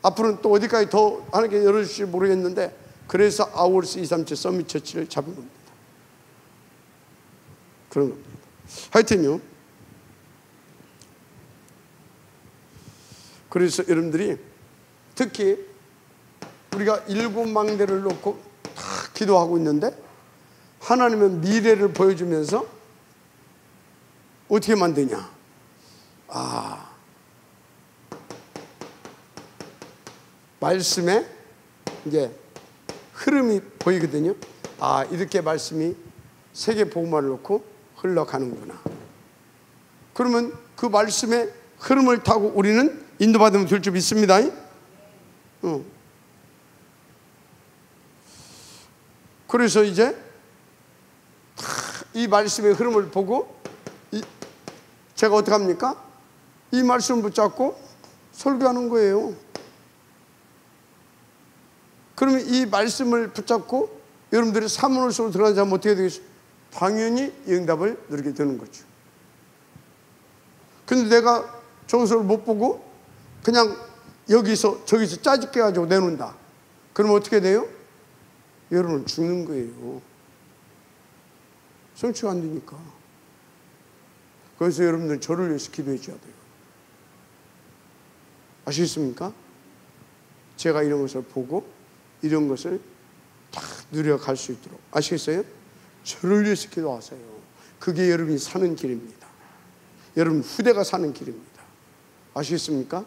앞으로는 또 어디까지 더 하나님께 열어주실지 모르겠는데, 그래서 아우르스 237 서밋 처치를 잡은 겁니다. 그런 겁니다. 하여튼요. 그래서 여러분들이 특히 우리가 일곱 망대를 놓고 다 기도하고 있는데, 하나님은 미래를 보여주면서 어떻게 만드냐? 말씀에 이제 흐름이 보이거든요. 이렇게 말씀이 세계 복음화를 놓고 흘러가는구나. 그러면 그 말씀의 흐름을 타고 우리는 인도받으면 될 줄 믿습니다. 그래서 이제 이 말씀의 흐름을 보고 제가 어떻게 합니까? 이 말씀을 붙잡고 설교하는 거예요. 그러면 이 말씀을 붙잡고 여러분들이 사문을 속으로 들어가자면 어떻게 되겠어요? 당연히 응답을 누리게 되는 거죠. 근데 내가 저것을 못 보고 그냥 여기서 저기서 짜집게 가지고 내놓는다. 그러면 어떻게 돼요? 여러분은 죽는 거예요. 성취가 안 되니까. 그래서 여러분들 저를 위해서 기도해 줘야 돼요. 아시겠습니까? 제가 이런 것을 보고 이런 것을 다 누려갈 수 있도록, 아시겠어요? 저를 위해서 기도하세요. 그게 여러분이 사는 길입니다. 여러분 후대가 사는 길입니다. 아시겠습니까?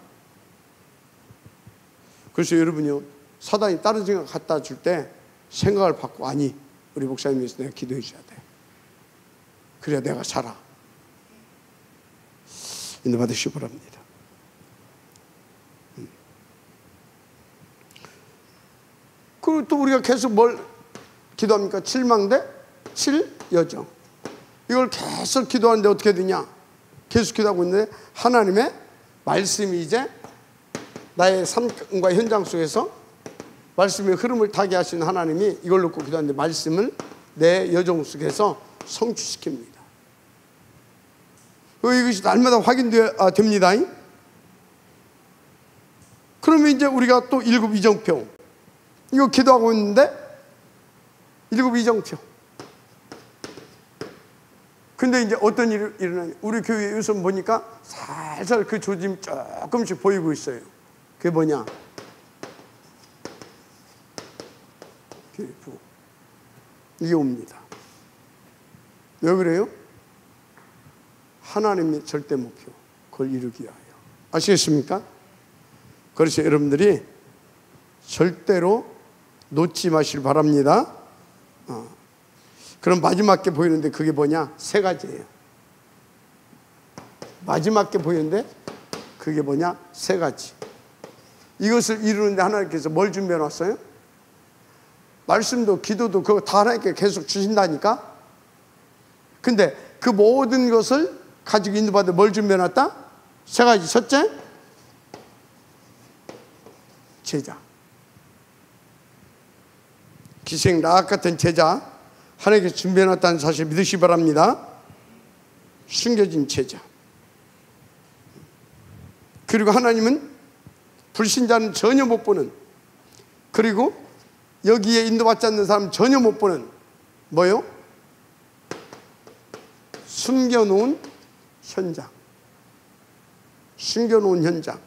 그래서 여러분이요, 사단이 다른 생각 갖다 줄 때 생각을 바꾸고, 아니, 우리 목사님 위해서 내가 기도해 줘야 돼. 그래야 내가 살아. 인도 받으시기 바랍니다. 그리고 또 우리가 계속 뭘 기도합니까? 7망대 7여정. 이걸 계속 기도하는데 어떻게 되냐? 계속 기도하고 있는데 하나님의 말씀이 이제 나의 삶과 현장 속에서 말씀의 흐름을 타게 하시는 하나님이 이걸 놓고 기도하는데 말씀을 내 여정 속에서 성취시킵니다. 이것이 날마다 확인됩니다. 그러면 이제 우리가 또 일곱 이정표, 이거 기도하고 있는데 일곱 이정표. 근데 이제 어떤 일이 일어나냐? 우리 교회 요즘 보니까 살살 그 조짐이 조금씩 보이고 있어요. 그게 뭐냐? 교회부. 이게 옵니다. 왜 그래요? 하나님의 절대 목표, 그걸 이루기 위하여. 아시겠습니까? 그래서 여러분들이 절대로 놓지 마시길 바랍니다. 그럼 마지막 게 보이는데 그게 뭐냐? 세 가지예요. 마지막 게 보이는데 그게 뭐냐? 세 가지. 이것을 이루는데 하나님께서 뭘 준비해 놨어요? 말씀도 기도도 그거 다 하나님께 계속 주신다니까? 근데 그 모든 것을 가지고 인도받아 뭘 준비해 놨다? 세 가지. 첫째, 제자. 기생 락 같은 제자 하나님께서 준비해 놨다는 사실 믿으시기 바랍니다. 숨겨진 제자. 그리고 하나님은 불신자는 전혀 못 보는, 그리고 여기에 인도받지 않는 사람 전혀 못 보는 뭐요? 숨겨놓은 현장. 숨겨놓은 현장.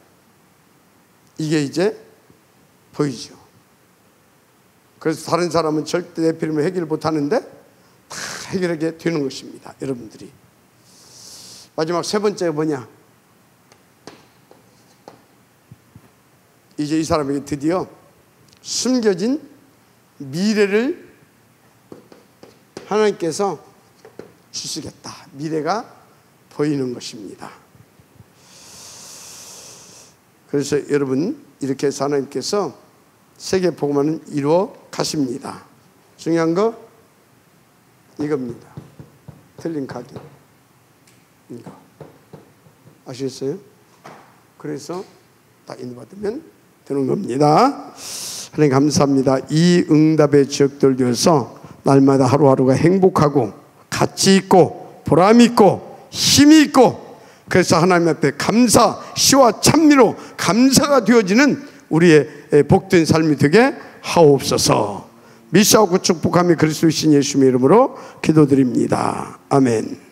이게 이제 보이죠. 그래서 다른 사람은 절대 내 필요를 해결 못하는데 다 해결하게 되는 것입니다. 여러분들이. 마지막 세 번째가 뭐냐? 이제 이 사람에게 드디어 숨겨진 미래를 하나님께서 주시겠다. 미래가 보이는 것입니다. 그래서 여러분 이렇게 해서 하나님께서 세계 복음화는 이루어 가십니다. 중요한 거 이겁니다. 틀린 각인. 이거 아시겠어요? 그래서 다 인도받으면 되는 겁니다. 하나님 감사합니다. 이 응답의 지역들 위해서 날마다 하루하루가 행복하고 가치 있고 보람 있고 힘이 있고, 그래서 하나님 앞에 감사, 시와 찬미로 감사가 되어지는 우리의 복된 삶이 되게 하옵소서. 미사하고 축복하며 그리스도이신 예수님의 이름으로 기도드립니다. 아멘.